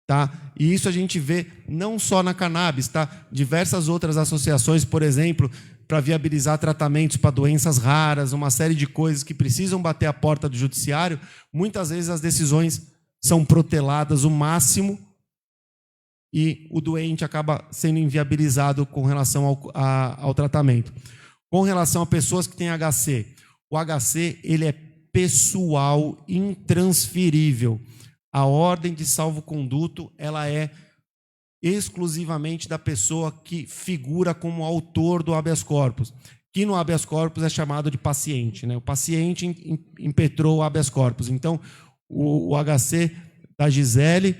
Tá? E isso a gente vê não só na cannabis, tá? Diversas outras associações, por exemplo, para viabilizar tratamentos para doenças raras, uma série de coisas que precisam bater a porta do judiciário, muitas vezes as decisões são proteladas o máximo e o doente acaba sendo inviabilizado com relação ao tratamento. Com relação a pessoas que têm HC, o HC ele é pessoal, intransferível. A ordem de salvo-conduto ela é exclusivamente da pessoa que figura como autor do habeas corpus, que no habeas corpus é chamado de paciente, né? O paciente impetrou o habeas corpus. Então, o HC da Gisele,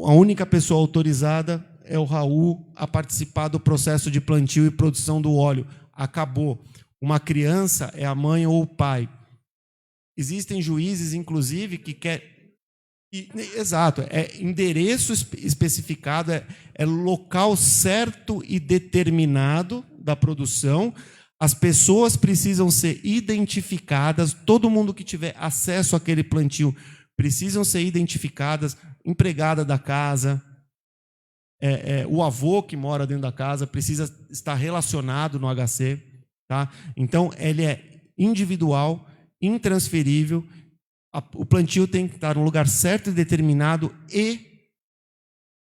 a única pessoa autorizada é o Raul a participar do processo de plantio e produção do óleo. Acabou. Uma criança é a mãe ou o pai. Existem juízes, inclusive, que querem... Exato, é endereço especificado, é local certo e determinado da produção. As pessoas precisam ser identificadas, todo mundo que tiver acesso àquele plantio precisam ser identificadas, empregada da casa, o avô que mora dentro da casa precisa estar relacionado no HC. Tá? Então, ele é individual, intransferível. O plantio tem que estar no lugar certo e determinado e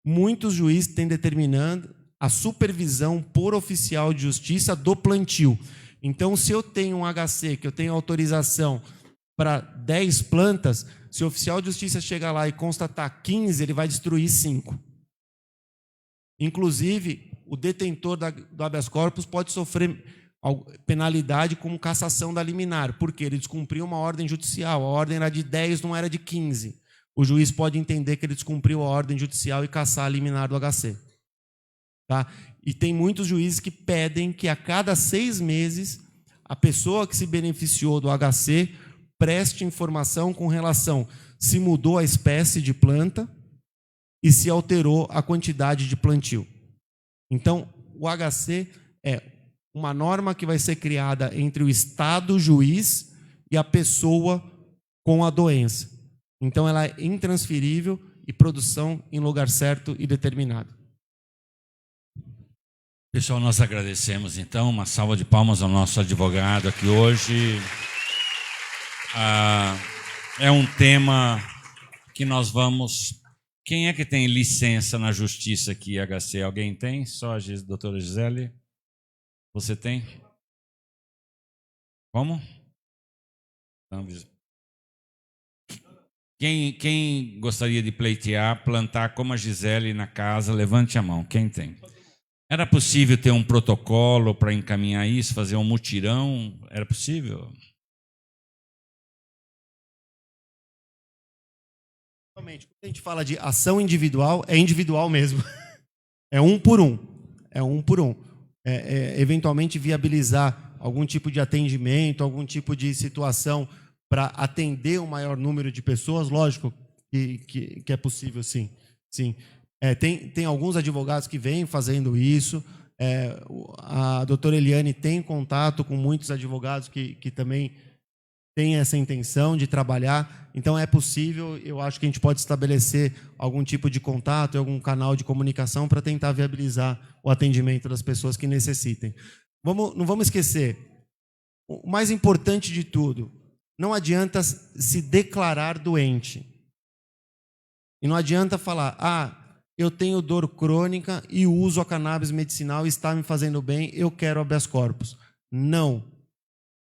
muitos juízes têm determinando a supervisão por oficial de justiça do plantio. Então, se eu tenho um HC, que eu tenho autorização para 10 plantas, se o oficial de justiça chegar lá e constatar 15, ele vai destruir 5. Inclusive, o detentor do habeas corpus pode sofrer penalidade como cassação da liminar, porque ele descumpriu uma ordem judicial, a ordem era de 10, não era de 15. O juiz pode entender que ele descumpriu a ordem judicial e cassar a liminar do HC. Tá? E tem muitos juízes que pedem que a cada 6 meses a pessoa que se beneficiou do HC preste informação com relação se mudou a espécie de planta e se alterou a quantidade de plantio. Então, o HC é uma norma que vai ser criada entre o Estado, o juiz e a pessoa com a doença. Então, ela é intransferível e produção em lugar certo e determinado. Pessoal, nós agradecemos, então, uma salva de palmas ao nosso advogado aqui hoje. É um tema que nós vamos... Quem é que tem licença na justiça aqui, HC? Alguém tem? Só a doutora Gisele? Você tem? Como? Quem gostaria de pleitear, plantar como a Gisele na casa, levante a mão. Quem tem? Era possível ter um protocolo para encaminhar isso, fazer um mutirão? Era possível? Realmente, quando a gente fala de ação individual, é individual mesmo. É um por um. É um por um. Eventualmente viabilizar algum tipo de atendimento, algum tipo de situação para atender um maior número de pessoas, lógico que é possível, sim. Tem alguns advogados que vêm fazendo isso. A doutora Eliane tem contato com muitos advogados que também têm essa intenção de trabalhar. Então, é possível, eu acho que a gente pode estabelecer algum tipo de contato, algum canal de comunicação para tentar viabilizar o atendimento das pessoas que necessitem. Não vamos esquecer, o mais importante de tudo, não adianta se declarar doente. E não adianta falar, eu tenho dor crônica e uso a cannabis medicinal e está me fazendo bem, eu quero habeas corpus. Não.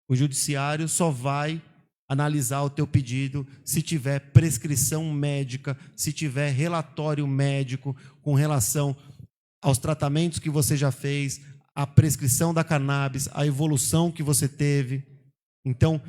O judiciário só vai analisar o teu pedido se tiver prescrição médica, se tiver relatório médico com relação aos tratamentos que você já fez, a prescrição da cannabis, a evolução que você teve. Então,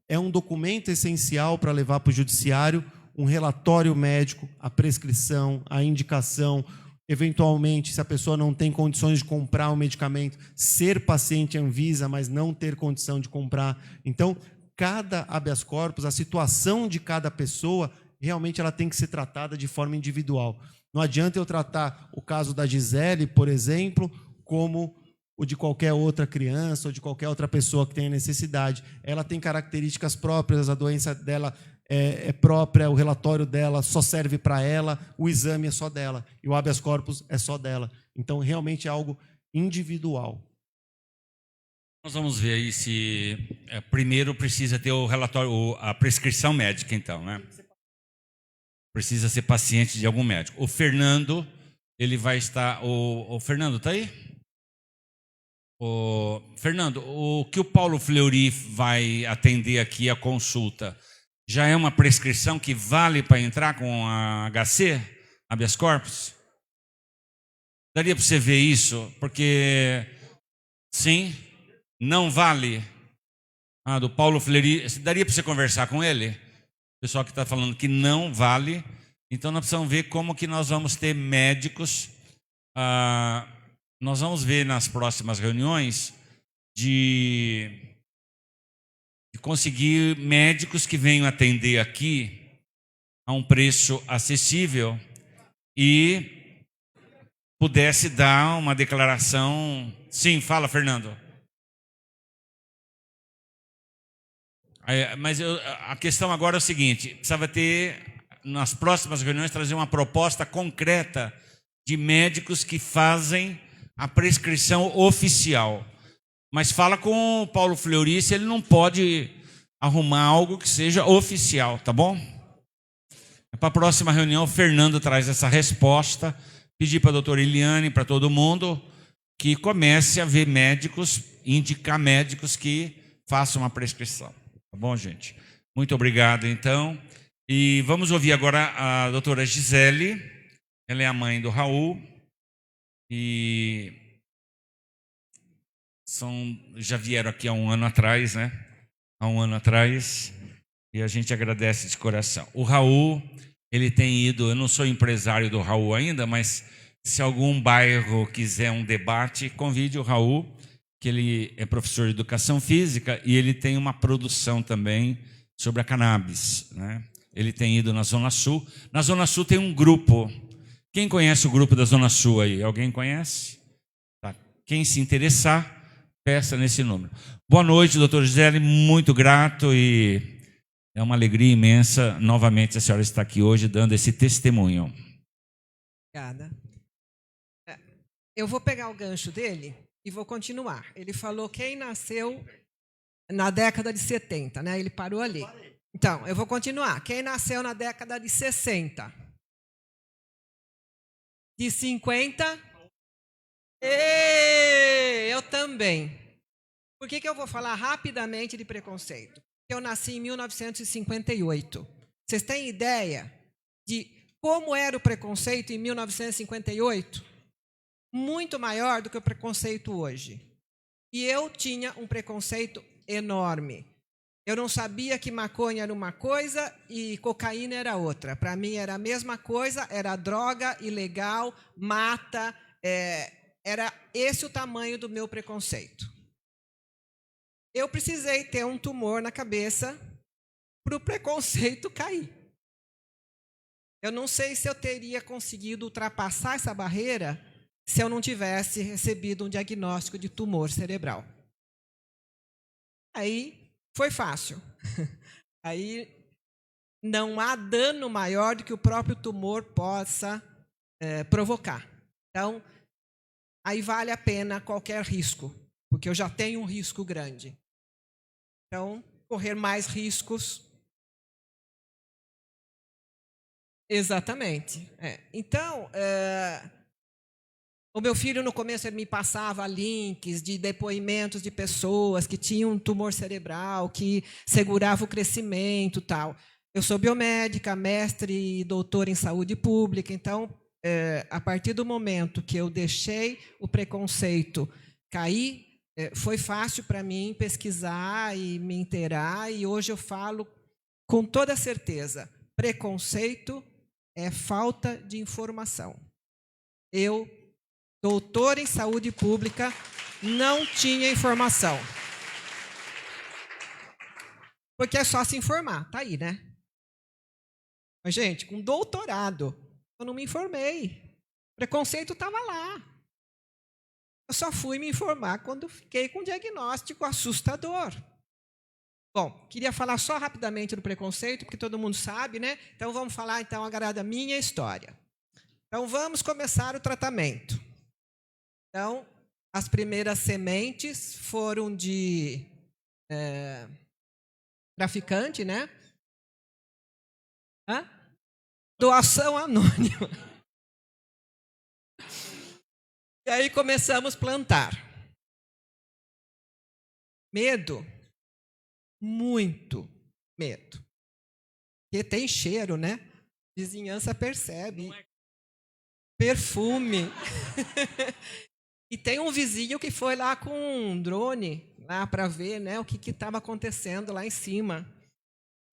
é um documento essencial para levar para o judiciário um relatório médico, a prescrição, a indicação, eventualmente, se a pessoa não tem condições de comprar o medicamento, ser paciente Anvisa, mas não ter condição de comprar. Então, cada habeas corpus, a situação de cada pessoa, realmente ela tem que ser tratada de forma individual. Não adianta eu tratar o caso da Gisele, por exemplo, como o de qualquer outra criança ou de qualquer outra pessoa que tenha necessidade. Ela tem características próprias, a doença dela é própria, o relatório dela só serve para ela, o exame é só dela, e o habeas corpus é só dela. Então, realmente é algo individual. Nós vamos ver aí se primeiro precisa ter o relatório, a prescrição médica, então, né? Precisa ser paciente de algum médico. O Fernando, ele vai estar... O Fernando está aí? Fernando, o que o Paulo Fleury vai atender aqui a consulta, já é uma prescrição que vale para entrar com a HC, habeas corpus? Daria para você ver isso? Porque, sim, não vale. Do Paulo Fleury, daria para você conversar com ele? O pessoal que está falando que não vale. Então, nós precisamos ver como que nós vamos ter médicos. Nós vamos ver nas próximas reuniões de conseguir médicos que venham atender aqui a um preço acessível e pudesse dar uma declaração. Sim, fala, Fernando. Mas a questão agora é o seguinte: precisava ter, nas próximas reuniões, trazer uma proposta concreta de médicos que fazem a prescrição oficial. Mas fala com o Paulo Fleury se ele não pode arrumar algo que seja oficial, tá bom? Para a próxima reunião, o Fernando traz essa resposta. Pedir para a doutora Eliane, para todo mundo, que comece a ver médicos, indicar médicos que façam uma prescrição. Tá bom, gente? Muito obrigado, então. E vamos ouvir agora a doutora Gisele. Ela é a mãe do Raul. E já vieram aqui há um ano atrás, né? Há um ano atrás. E a gente agradece de coração. O Raul, ele tem ido... Eu não sou empresário do Raul ainda, mas se algum bairro quiser um debate, convide o Raul, que ele é professor de educação física e ele tem uma produção também sobre a cannabis, né? Ele tem ido na Zona Sul. Na Zona Sul tem um grupo. Quem conhece o grupo da Zona Sul aí? Alguém conhece? Tá. Quem se interessar, peça nesse número. Boa noite, doutor Gisele, muito grato e é uma alegria imensa novamente a senhora estar aqui hoje dando esse testemunho. Obrigada. Eu vou pegar o gancho dele e vou continuar. Ele falou quem nasceu na década de 70, né? Ele parou ali. Então, eu vou continuar. Quem nasceu na década de 60? De 50? Eu também. Por que eu vou falar rapidamente de preconceito? Eu nasci em 1958. Vocês têm ideia de como era o preconceito em 1958? Muito maior do que o preconceito hoje. E eu tinha um preconceito enorme. Eu não sabia que maconha era uma coisa e cocaína era outra. Para mim era a mesma coisa, era droga, ilegal, mata. Era esse o tamanho do meu preconceito. Eu precisei ter um tumor na cabeça para o preconceito cair. Eu não sei se eu teria conseguido ultrapassar essa barreira se eu não tivesse recebido um diagnóstico de tumor cerebral. Aí foi fácil. Aí não há dano maior do que o próprio tumor possa provocar. Então, aí vale a pena qualquer risco, porque eu já tenho um risco grande. Então, correr mais riscos. Exatamente. Então, o meu filho, no começo, ele me passava links de depoimentos de pessoas que tinham um tumor cerebral, que segurava o crescimento e tal. Eu sou biomédica, mestre e doutora em saúde pública, então, a partir do momento que eu deixei o preconceito cair, foi fácil para mim pesquisar e me inteirar, e hoje eu falo com toda certeza, preconceito é falta de informação. Eu, doutora em saúde pública, não tinha informação. Porque é só se informar, tá aí, né? Mas, gente, com doutorado, eu não me informei. O preconceito estava lá. Eu só fui me informar quando fiquei com um diagnóstico assustador. Bom, queria falar só rapidamente do preconceito, porque todo mundo sabe, né? Então, vamos falar, então, agora da minha história. Então, vamos começar o tratamento. Então, as primeiras sementes foram de traficante, né? Doação anônima. E aí começamos a plantar. Medo. Muito medo. Porque tem cheiro, né? Vizinhança percebe. Perfume. E tem um vizinho que foi lá com um drone lá para ver, né, o que estava acontecendo lá em cima.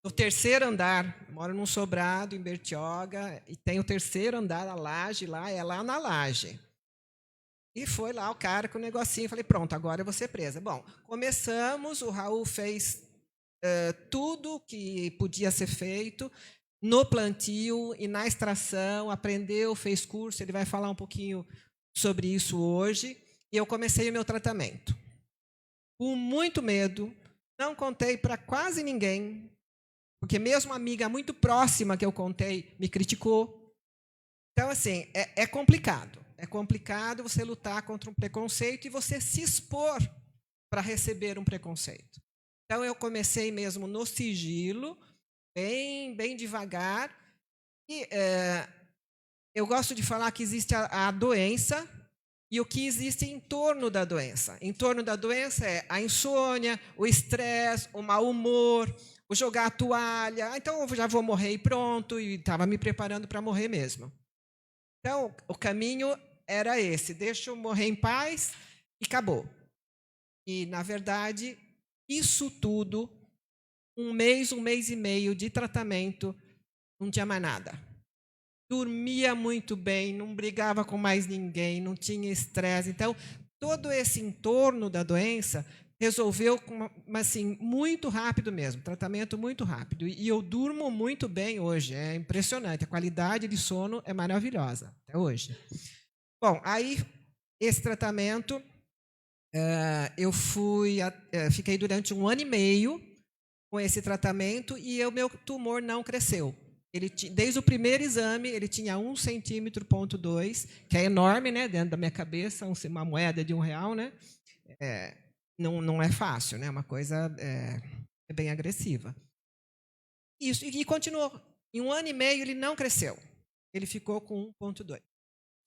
No terceiro andar, moro num sobrado em Bertioga, e tem o terceiro andar, a laje lá, é lá na laje. E foi lá o cara com o negocinho, falei, pronto, agora eu vou ser presa. Bom, começamos, o Raul fez tudo que podia ser feito no plantio e na extração, aprendeu, fez curso, ele vai falar um pouquinho sobre isso hoje, e eu comecei o meu tratamento. Com muito medo, não contei para quase ninguém, porque mesmo uma amiga muito próxima que eu contei me criticou. Então, assim, é complicado. É complicado você lutar contra um preconceito e você se expor para receber um preconceito. Então, eu comecei mesmo no sigilo, bem devagar. E eu gosto de falar que existe a doença e o que existe em torno da doença. Em torno da doença é a insônia, o estresse, o mau humor, o jogar a toalha. Então, eu já vou morrer e pronto, e estava me preparando para morrer mesmo. Então, o caminho era esse, deixa eu morrer em paz e acabou. E, na verdade, isso tudo, um mês e meio de tratamento, não tinha mais nada. Dormia muito bem, não brigava com mais ninguém, não tinha estresse. Então, todo esse entorno da doença resolveu assim, muito rápido mesmo, tratamento muito rápido. E eu durmo muito bem hoje, é impressionante. A qualidade de sono é maravilhosa, até hoje. Bom, aí, esse tratamento, eu fiquei durante 1 ano e meio com esse tratamento e o meu tumor não cresceu. Desde o primeiro exame, ele tinha 1,2 centímetros, que é enorme, né, dentro da minha cabeça, uma moeda de R$1, né? Não é fácil, né? Uma coisa bem agressiva. Isso, e continuou. Em 1 ano e meio, ele não cresceu. Ele ficou com 1,2.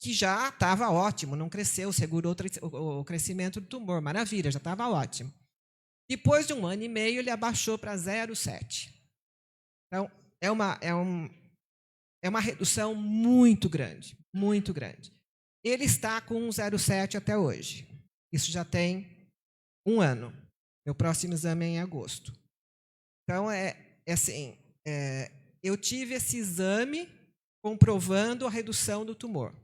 Que já estava ótimo, não cresceu, segurou o crescimento do tumor, maravilha, já estava ótimo. Depois de 1 ano e meio, ele abaixou para 0,7. Então, é uma redução muito grande, muito grande. Ele está com 0,7 até hoje. Isso já tem 1 ano. Meu próximo exame é em agosto. Então, assim, eu tive esse exame comprovando a redução do tumor.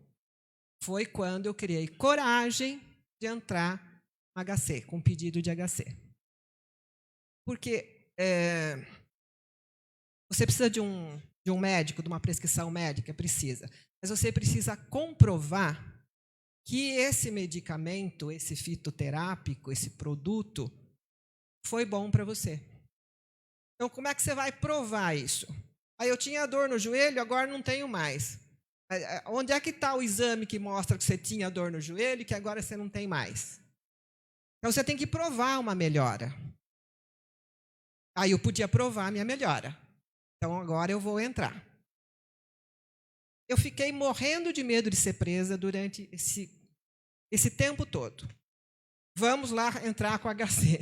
Foi quando eu criei coragem de entrar no HC, com pedido de HC. Porque você precisa de um de um médico, de uma prescrição médica, precisa. Mas você precisa comprovar que esse medicamento, esse fitoterápico, esse produto, foi bom para você. Então, como é que você vai provar isso? Aí eu tinha dor no joelho, agora não tenho mais. Onde é que está o exame que mostra que você tinha dor no joelho e que agora você não tem mais? Então, você tem que provar uma melhora. Aí eu podia provar a minha melhora. Então, agora eu vou entrar. Eu fiquei morrendo de medo de ser presa durante esse tempo todo. Vamos lá entrar com o HC.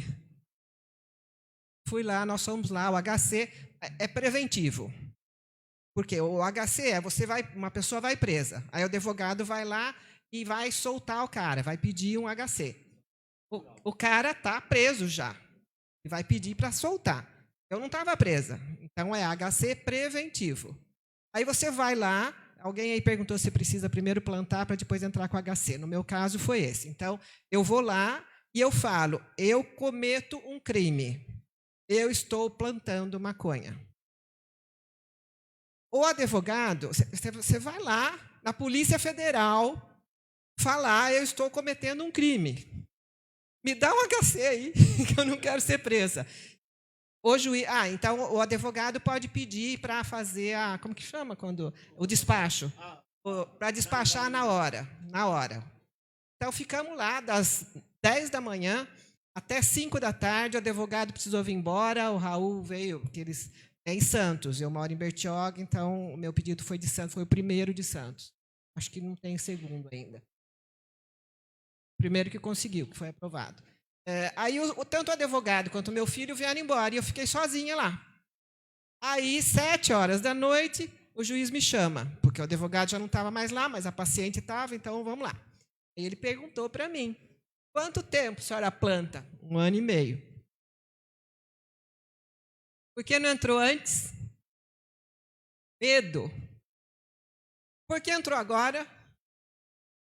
Fui lá, nós fomos lá. O HC é preventivo. Porque o HC é uma pessoa vai presa. Aí o advogado vai lá e vai soltar o cara, vai pedir um HC. O cara está preso já. E vai pedir para soltar. Eu não estava presa. Então, é HC preventivo. Aí você vai lá, alguém aí perguntou se precisa primeiro plantar para depois entrar com HC. No meu caso, foi esse. Então, eu vou lá e eu falo, eu cometo um crime. Eu estou plantando maconha. O advogado, você vai lá na Polícia Federal falar, eu estou cometendo um crime. Me dá um HC aí, que eu não quero ser presa. O juiz, então o advogado pode pedir para fazer como que chama quando o despacho, para despachar na hora. Então ficamos lá das 10 da manhã até 5 da tarde. O advogado precisou vir embora. O Raul veio, porque eles em Santos. Eu moro em Bertioga, então o meu pedido foi de Santos, foi o primeiro de Santos. Acho que não tem segundo ainda. O primeiro que conseguiu, que foi aprovado. Aí tanto o advogado quanto o meu filho vieram embora e eu fiquei sozinha lá. Aí, 7 horas da noite, o juiz me chama, porque o advogado já não estava mais lá, mas a paciente estava, então vamos lá. E ele perguntou para mim, quanto tempo a senhora planta? 1 ano e meio. Por que não entrou antes? Medo. Por que entrou agora?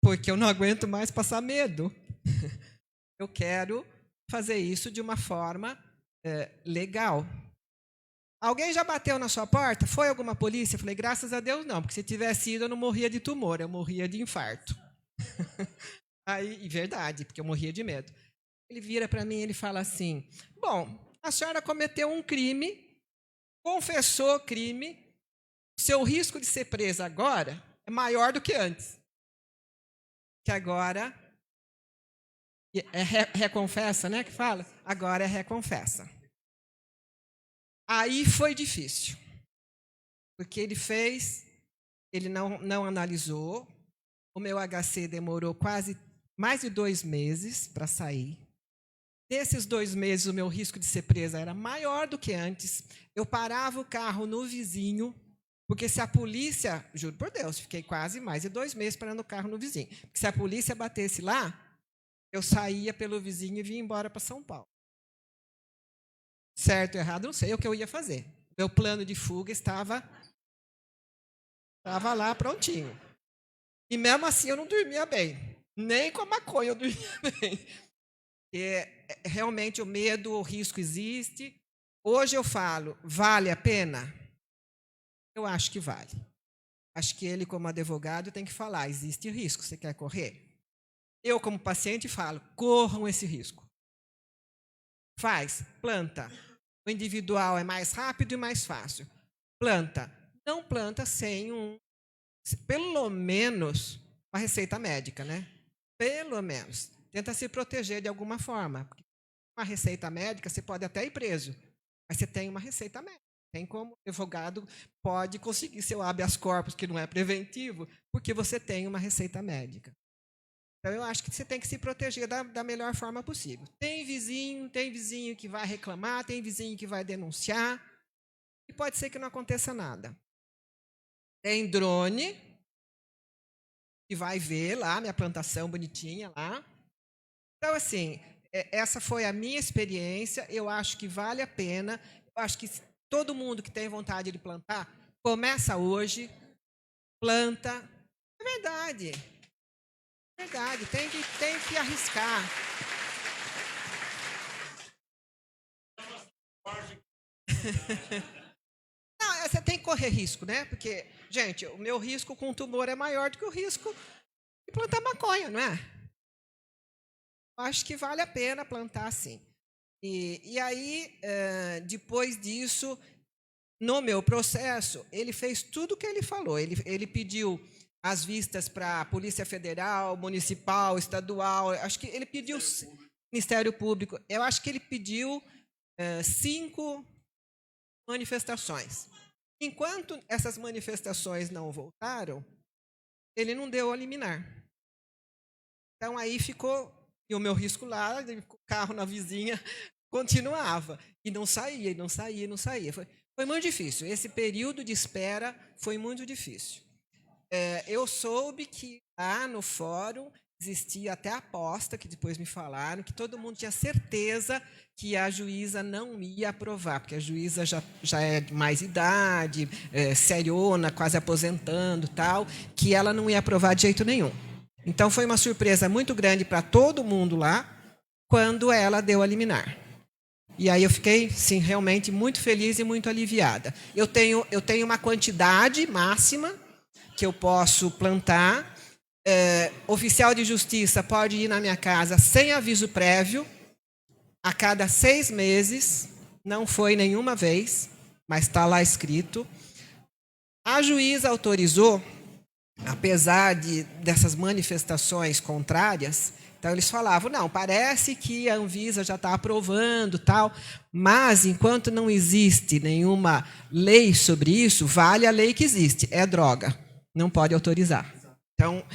Porque eu não aguento mais passar medo. Eu quero fazer isso de uma forma legal. Alguém já bateu na sua porta? Foi alguma polícia? Eu falei, graças a Deus não, porque se tivesse ido eu não morria de tumor, eu morria de infarto. Aí, verdade, porque eu morria de medo. Ele vira para mim e ele fala assim, bom, a senhora cometeu um crime, confessou o crime, o seu risco de ser presa agora é maior do que antes. Que agora é reconfessa, né, que fala? Agora é reconfessa. Aí foi difícil, porque ele não analisou, o meu HC demorou quase mais de 2 meses para sair. Nesses 2 meses, o meu risco de ser presa era maior do que antes. Eu parava o carro no vizinho, porque se a polícia, juro por Deus, fiquei quase mais de 2 meses parando o carro no vizinho. Porque se a polícia batesse lá, eu saía pelo vizinho e vinha embora para São Paulo. Certo ou errado, não sei o que eu ia fazer. Meu plano de fuga estava lá prontinho. E mesmo assim eu não dormia bem. Nem com a maconha eu dormia bem. Realmente o medo, o risco existe. Hoje eu falo, vale a pena? Eu acho que vale. Acho que ele, como advogado, tem que falar, existe risco, você quer correr? Eu, como paciente, falo, corram esse risco. Faz, planta. O individual é mais rápido e mais fácil. Planta. Não planta sem pelo menos, uma receita médica, né? Pelo menos. Tenta se proteger de alguma forma. Porque uma receita médica, você pode até ir preso, mas você tem uma receita médica. Tem como o advogado pode conseguir seu habeas corpus, que não é preventivo, porque você tem uma receita médica. Então, eu acho que você tem que se proteger da melhor forma possível. Tem vizinho que vai reclamar, tem vizinho que vai denunciar, e pode ser que não aconteça nada. Tem drone, que vai ver lá minha plantação bonitinha lá. Então, assim, essa foi a minha experiência, eu acho que vale a pena, eu acho que todo mundo que tem vontade de plantar, começa hoje, planta. É verdade. É verdade, tem que arriscar. Não, mas você tem que correr risco, né? Porque, gente, o meu risco com tumor é maior do que o risco de plantar maconha, não é? Acho que vale a pena plantar sim. E aí, depois disso, no meu processo, ele fez tudo o que ele falou. Ele pediu as vistas para a Polícia Federal, Municipal, Estadual. Acho que ele pediu Ministério Público. Eu acho que ele pediu 5 manifestações. Enquanto essas manifestações não voltaram, ele não deu a liminar. Então aí ficou, e o meu risco lá, o carro na vizinha continuava. E não saía, e não saía, e não saía. Foi muito difícil. Esse período de espera foi muito difícil. Eu soube que lá no fórum existia até aposta, que depois me falaram, que todo mundo tinha certeza que a juíza não ia aprovar, porque a juíza já é de mais idade, seriona, quase aposentando, tal, que ela não ia aprovar de jeito nenhum. Então, foi uma surpresa muito grande para todo mundo lá, quando ela deu a liminar. E aí eu fiquei, sim, realmente muito feliz e muito aliviada. Eu tenho uma quantidade máxima que eu posso plantar. Oficial de justiça pode ir na minha casa sem aviso prévio, a cada 6 meses, não foi nenhuma vez, mas está lá escrito. A juíza autorizou, apesar dessas manifestações contrárias, então eles falavam, não, parece que a Anvisa já está aprovando, tal, mas enquanto não existe nenhuma lei sobre isso, vale a lei que existe, é droga, não pode autorizar. Então,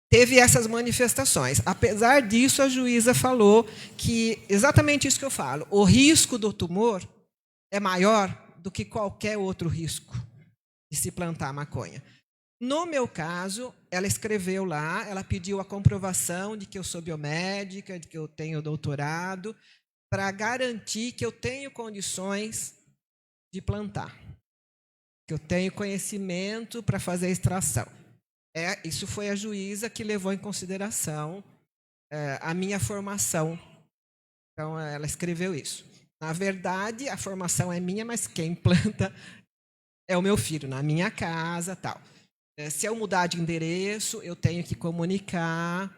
teve essas manifestações. Apesar disso, a juíza falou que, exatamente isso que eu falo, o risco do tumor é maior do que qualquer outro risco de se plantar maconha. No meu caso, ela escreveu lá, ela pediu a comprovação de que eu sou biomédica, de que eu tenho doutorado, para garantir que eu tenho condições de plantar, que eu tenho conhecimento para fazer a extração. Isso foi a juíza que levou em consideração a minha formação. Então, ela escreveu isso. Na verdade, a formação é minha, mas quem planta é o meu filho, na minha casa, tal. Se eu mudar de endereço, eu tenho que comunicar.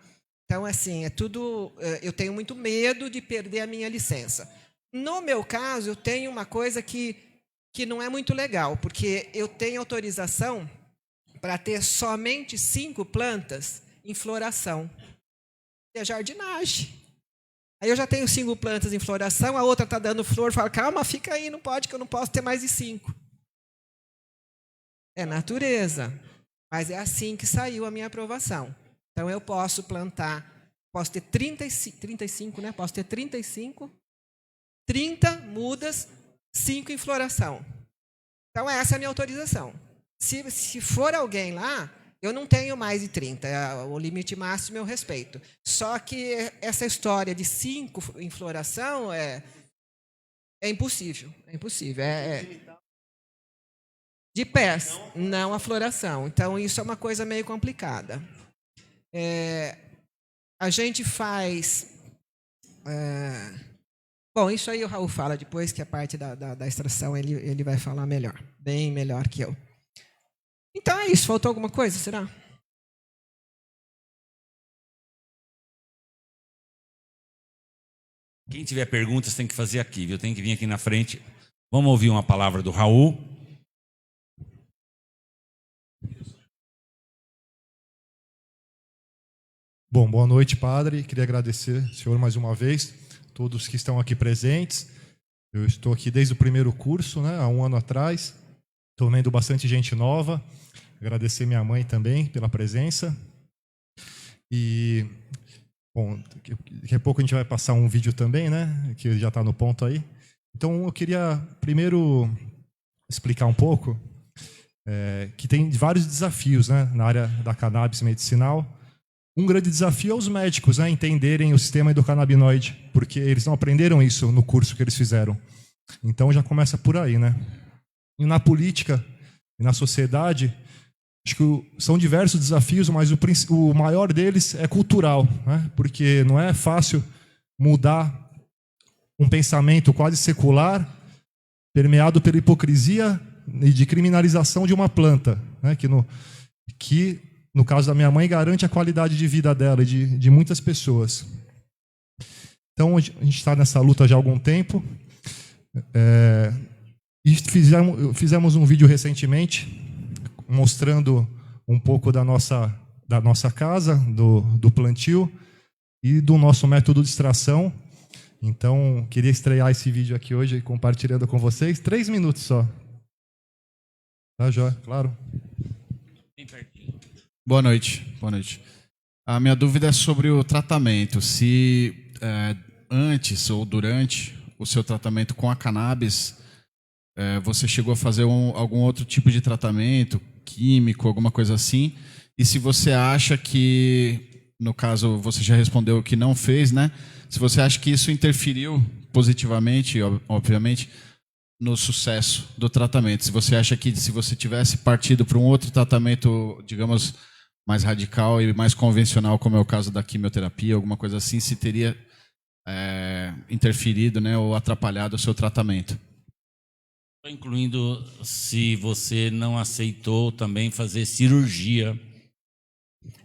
Então, assim, é tudo... Eu tenho muito medo de perder a minha licença. No meu caso, eu tenho uma coisa que não é muito legal, porque eu tenho autorização para ter somente 5 plantas em floração. É jardinagem. Aí eu já tenho 5 plantas em floração, a outra está dando flor, fala, calma, fica aí, não pode, que eu não posso ter mais de 5. É natureza. Mas é assim que saiu a minha aprovação. Então, eu posso plantar, posso ter 35, né? Posso ter 35, 30 mudas, 5 em floração. Então, essa é a minha autorização. Se for alguém lá, eu não tenho mais de 30. O limite máximo eu respeito. Só que essa história de 5 em floração é impossível. É impossível. De pés, não a floração. Então, isso é uma coisa meio complicada. A gente faz... Bom, isso aí o Raul fala depois, que a parte da extração ele vai falar melhor. Bem melhor que eu. Então é isso. Faltou alguma coisa, será? Quem tiver perguntas tem que fazer aqui, viu? Tem que vir aqui na frente. Vamos ouvir uma palavra do Raul. Bom, boa noite, padre. Queria agradecer ao senhor mais uma vez, todos que estão aqui presentes. Eu estou aqui desde o primeiro curso, né, há 1 ano atrás. Estou vendo bastante gente nova. Agradecer minha mãe também pela presença. E, bom, daqui a pouco a gente vai passar um vídeo também, né, que já está no ponto aí. Então, eu queria primeiro explicar um pouco que tem vários desafios, né, na área da cannabis medicinal. Um grande desafio é os médicos, né, entenderem o sistema endocannabinoide, porque eles não aprenderam isso no curso que eles fizeram. Então já começa por aí, né? E na política e na sociedade, acho que são diversos desafios, mas o maior deles é cultural, né? Porque não é fácil mudar um pensamento quase secular, permeado pela hipocrisia e de criminalização de uma planta, né, que no caso da minha mãe, garante a qualidade de vida dela e de muitas pessoas. Então, a gente está nessa luta já há algum tempo. E fizemos um vídeo recentemente mostrando um pouco da nossa casa, do plantio e do nosso método de extração. Então, queria estrear esse vídeo aqui hoje, compartilhando com vocês. 3 minutos só. Tá, Jó? Claro. Bem pertinho. Boa noite. Boa noite. A minha dúvida é sobre o tratamento. Se antes ou durante o seu tratamento com a cannabis, você chegou a fazer algum outro tipo de tratamento, químico, alguma coisa assim, e se você acha que, no caso, você já respondeu que não fez, né? Se você acha que isso interferiu positivamente, obviamente, no sucesso do tratamento. Se você acha que se você tivesse partido para um outro tratamento, digamos, mais radical e mais convencional, como é o caso da quimioterapia, alguma coisa assim, se teria interferido, né, ou atrapalhado o seu tratamento. Incluindo se você não aceitou também fazer cirurgia.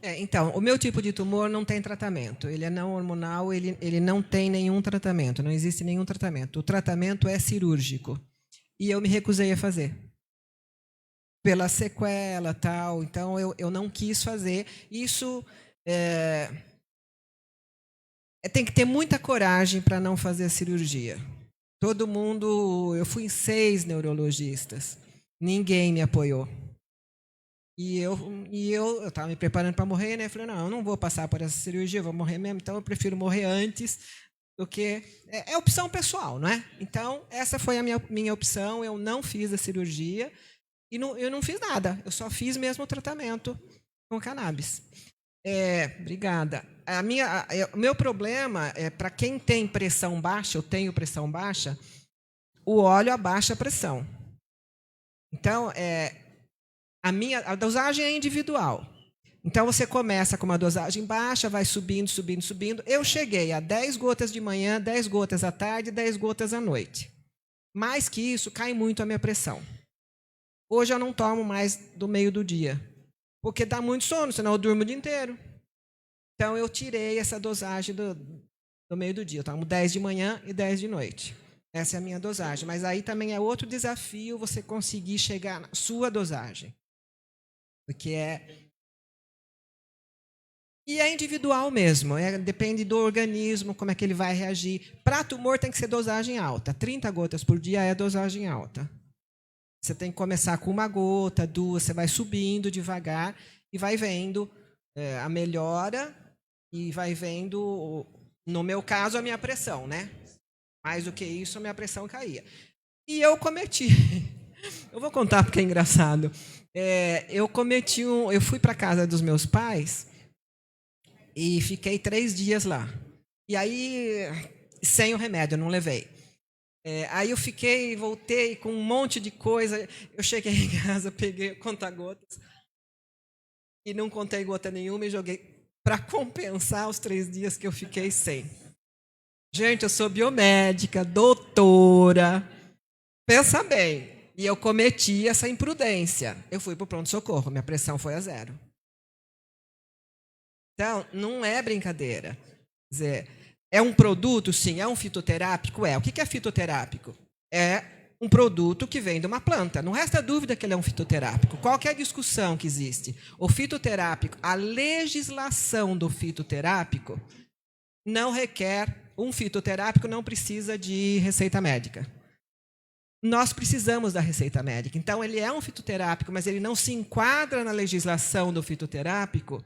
Então, o meu tipo de tumor não tem tratamento. Ele é não hormonal, ele não tem nenhum tratamento, não existe nenhum tratamento. O tratamento é cirúrgico. E eu me recusei a fazer. Pela sequela, tal. Então, eu não quis fazer. Isso tem que ter muita coragem para não fazer a cirurgia. Todo mundo... Eu fui em 6 neurologistas. Ninguém me apoiou. E eu estava me preparando para morrer, né? Eu falei, não, eu não vou passar por essa cirurgia, eu vou morrer mesmo, então eu prefiro morrer antes do que... É opção pessoal, não é? Então, essa foi a minha opção, eu não fiz a cirurgia e eu não fiz nada, eu só fiz mesmo o tratamento com cannabis. Obrigada. O meu problema é, para quem tem pressão baixa, eu tenho pressão baixa, o óleo abaixa a pressão. Então, a dosagem é individual. Então, você começa com uma dosagem baixa, vai subindo, subindo, subindo. Eu cheguei a 10 gotas de manhã, 10 gotas à tarde, 10 gotas à noite. Mais que isso, cai muito a minha pressão. Hoje eu não tomo mais do meio do dia, porque dá muito sono, senão eu durmo o dia inteiro. Então, eu tirei essa dosagem do meio do dia. Eu tomo 10 de manhã e 10 de noite. Essa é a minha dosagem. Mas aí também é outro desafio você conseguir chegar na sua dosagem. Porque E é individual mesmo, depende do organismo, como é que ele vai reagir. Para tumor tem que ser dosagem alta. 30 gotas por dia é dosagem alta. Você tem que começar com 1 gota, 2, você vai subindo devagar e vai vendo a melhora e vai vendo, no meu caso, a minha pressão, né? Mais do que isso, a minha pressão caía. E eu cometi, eu vou contar porque é engraçado. Eu fui para a casa dos meus pais e fiquei 3 dias lá. E aí, sem o remédio, eu não levei. Aí eu voltei com um monte de coisa. Eu cheguei em casa, peguei conta-gotas e não contei gota nenhuma e joguei para compensar os 3 dias que eu fiquei sem. Gente, eu sou biomédica, doutora. Pensa bem. E eu cometi essa imprudência. Eu fui para o pronto-socorro, minha pressão foi a 0. Então, não é brincadeira. Quer dizer, é um produto, sim, é um fitoterápico? É. O que é fitoterápico? É um produto que vem de uma planta. Não resta dúvida que ele é um fitoterápico. Qual que é a discussão que existe? O fitoterápico, a legislação do fitoterápico não requer, um fitoterápico não precisa de receita médica. Nós precisamos da receita médica. Então, ele é um fitoterápico, mas ele não se enquadra na legislação do fitoterápico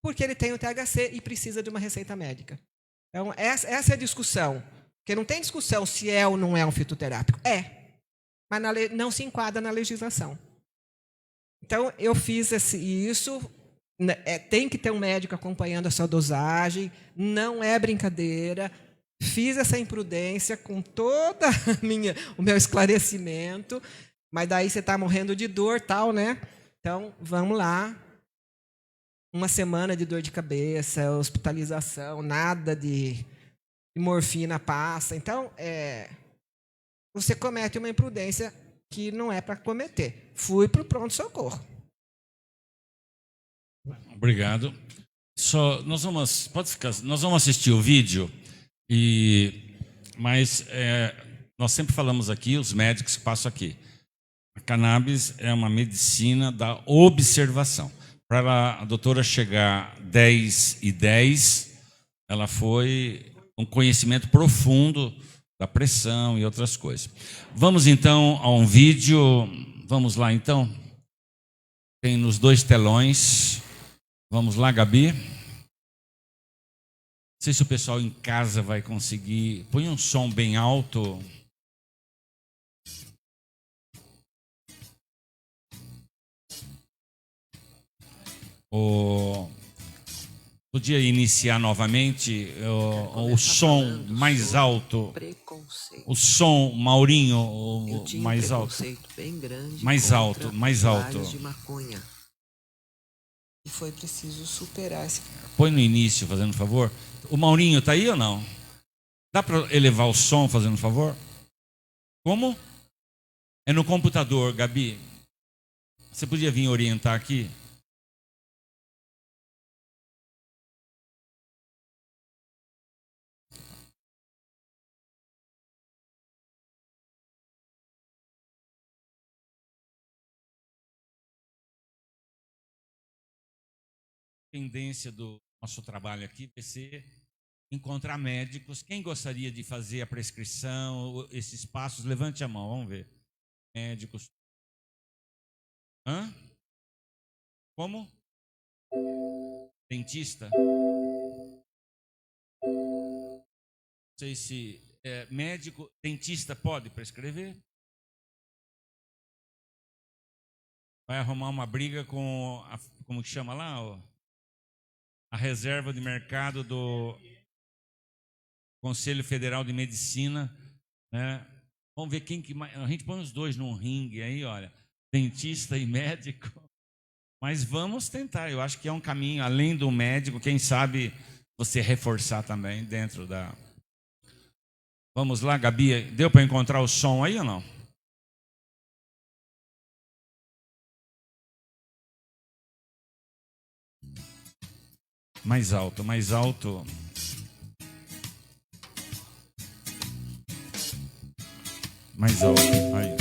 porque ele tem o THC e precisa de uma receita médica. Então, essa é a discussão. Porque não tem discussão se é ou não é um fitoterápico. Mas não se enquadra na legislação. Então, eu fiz isso. Tem que ter um médico acompanhando a sua dosagem. Não é brincadeira. Fiz essa imprudência com todo o meu esclarecimento. Mas daí você está morrendo de dor, tal, né? Então, vamos lá. 1 semana de dor de cabeça, hospitalização, nada de morfina passa. Então, você comete uma imprudência que não é para cometer. Fui para o pronto-socorro. Obrigado. Nós vamos assistir o vídeo, mas nós sempre falamos aqui, os médicos que passam aqui, a cannabis é uma medicina da observação. Para a doutora chegar 10/10, ela foi um conhecimento profundo da pressão e outras coisas. Vamos então a um vídeo. Vamos lá então. Tem nos 2 telões. Vamos lá, Gabi. Não sei se o pessoal em casa vai conseguir. Põe um som bem alto. Podia iniciar novamente o som mais alto. O som, Maurinho, mais alto. Mais alto, mais alto. E foi preciso superar esse... Põe no início, fazendo favor. O Maurinho tá aí ou não? Dá para elevar o som, fazendo favor? Como? É no computador, Gabi. Você podia vir orientar aqui? A tendência do nosso trabalho aqui vai ser encontrar médicos. Quem gostaria de fazer a prescrição, esses passos? Levante a mão, vamos ver. Médicos. Hã? Como? Dentista? Não sei se médico, dentista pode prescrever? Vai arrumar uma briga com como que chama lá? A reserva de mercado do Conselho Federal de Medicina, né? Vamos ver quem que mais. A gente põe os 2 num ringue aí, olha, dentista e médico. Mas vamos tentar. Eu acho que é um caminho além do médico. Quem sabe você reforçar também dentro da. Vamos lá, Gabi. Deu para encontrar o som aí ou não? Mais alto, mais alto. Mais alto. Aí.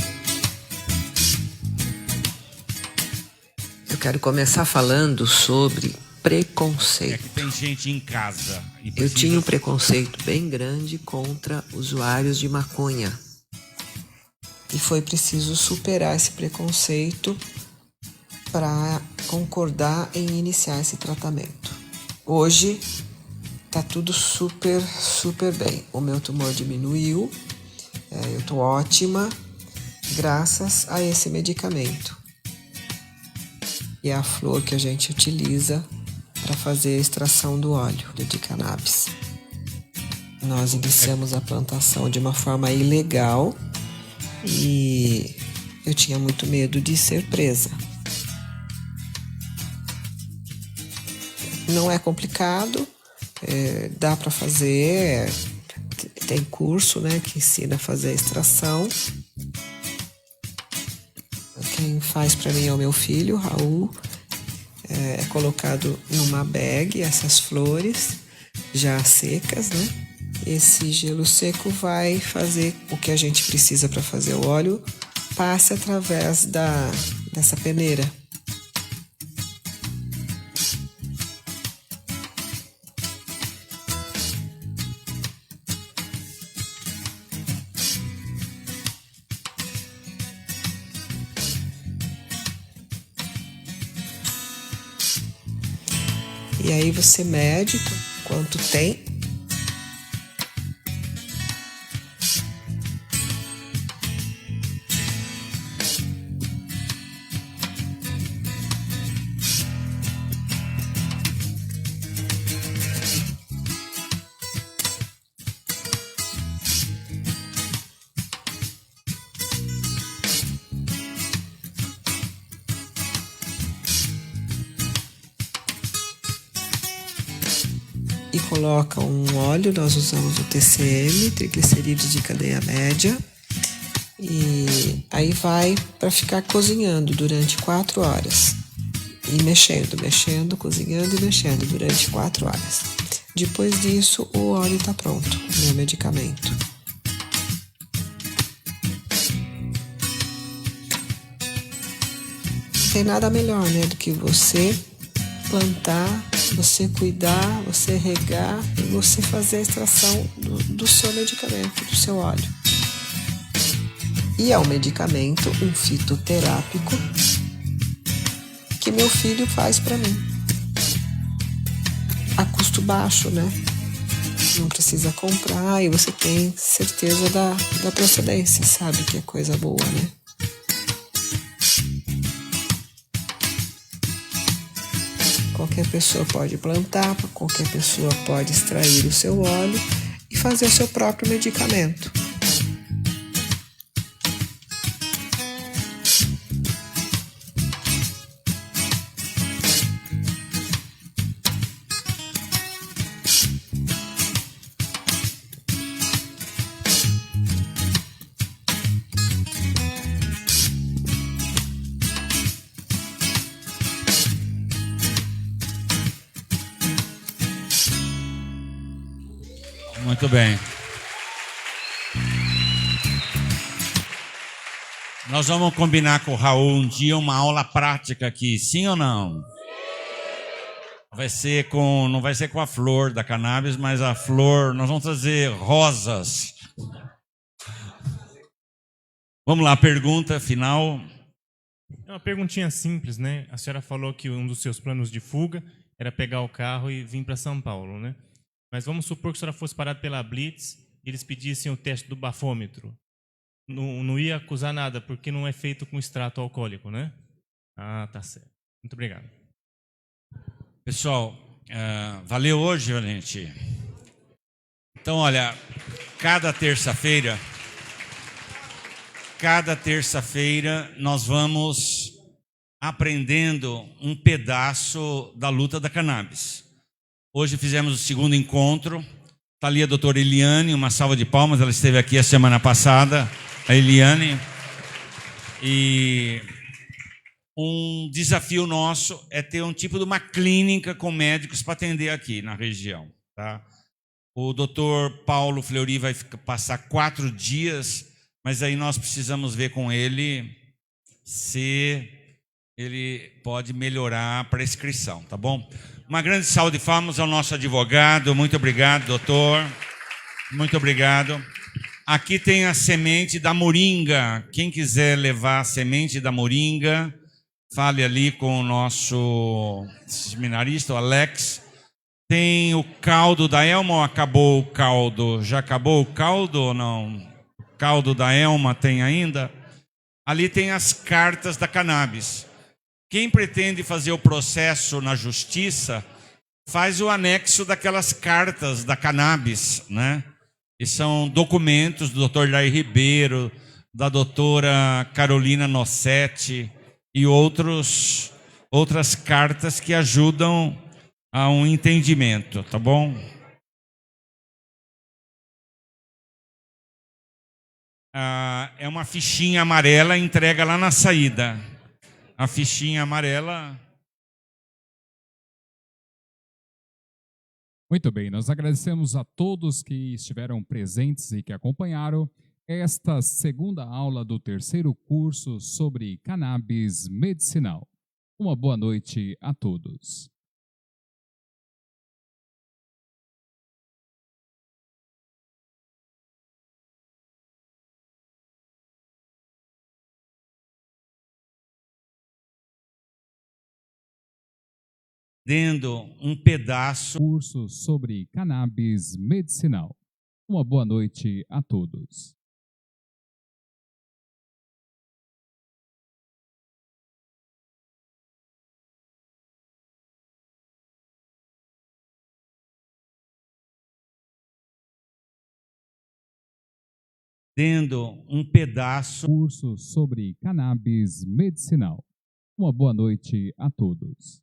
Eu quero começar falando sobre preconceito. É que tem gente em casa. Eu tinha um preconceito bem grande contra usuários de maconha. E foi preciso superar esse preconceito para concordar em iniciar esse tratamento. Hoje tá tudo super bem. O meu tumor diminuiu, eu tô ótima graças a esse medicamento. E é a flor que a gente utiliza para fazer a extração do óleo de cannabis. Nós iniciamos a plantação de uma forma ilegal e eu tinha muito medo de ser presa. Não é complicado, dá para fazer, tem curso, né, que ensina a fazer a extração. Quem faz para mim é o meu filho, Raul. É colocado numa bag essas flores já secas, né? Esse gelo seco vai fazer o que a gente precisa para fazer o óleo, passe através dessa peneira. E aí você mede quanto tem. E coloca um óleo, nós usamos o TCM, triglicerídeos de cadeia média, E aí vai para ficar cozinhando durante 4 horas. E mexendo, cozinhando e mexendo durante 4 horas. Depois disso, o óleo está pronto, o meu medicamento. Não tem nada melhor, né, do que você plantar, você cuidar, você regar e você fazer a extração do seu medicamento, do seu óleo. E é um medicamento, um fitoterápico, que meu filho faz para mim. A custo baixo, né? Não precisa comprar e você tem certeza da procedência, sabe que é coisa boa, né? Qualquer pessoa pode plantar, qualquer pessoa pode extrair o seu óleo e fazer o seu próprio medicamento. Muito bem. Nós vamos combinar com o Raul um dia uma aula prática aqui, sim ou não? Não vai ser com a flor da cannabis, mas a flor, nós vamos trazer rosas. Vamos lá, pergunta final. É uma perguntinha simples, né? A senhora falou que um dos seus planos de fuga era pegar o carro e vir para São Paulo, né? Mas vamos supor que a senhora fosse parada pela Blitz e eles pedissem o teste do bafômetro. Não ia acusar nada, porque não é feito com extrato alcoólico, né? Ah, tá certo. Muito obrigado. Pessoal, valeu hoje, gente. Então, olha, cada terça-feira nós vamos aprendendo um pedaço da luta da cannabis. Hoje fizemos o segundo encontro. Está ali a doutora Eliane, uma salva de palmas, ela esteve aqui a semana passada, a Eliane. E um desafio nosso é ter um tipo de uma clínica com médicos para atender aqui na região. Tá? O doutor Paulo Fleury vai passar 4 dias, mas aí nós precisamos ver com ele se ele pode melhorar a prescrição, tá bom? Uma grande salva de palmas ao nosso advogado. Muito obrigado, doutor. Muito obrigado. Aqui tem a semente da moringa. Quem quiser levar a semente da moringa, fale ali com o nosso seminarista, o Alex. Tem o caldo da Elma ou acabou o caldo? Já acabou o caldo ou não? O caldo da Elma tem ainda? Ali tem as cartas da cannabis. Quem pretende fazer o processo na justiça, faz o anexo daquelas cartas da cannabis, né? E são documentos do Dr. Jair Ribeiro, da doutora Carolina Nossetti e outras cartas que ajudam a um entendimento, tá bom? É uma fichinha amarela, entrega lá na saída. A fichinha amarela. Muito bem, nós agradecemos a todos que estiveram presentes e que acompanharam esta segunda aula do terceiro curso sobre cannabis medicinal. Uma boa noite a todos. Dando um pedaço. Curso sobre cannabis medicinal. Uma boa noite a todos. Dando um pedaço. Curso sobre cannabis medicinal. Uma boa noite a todos.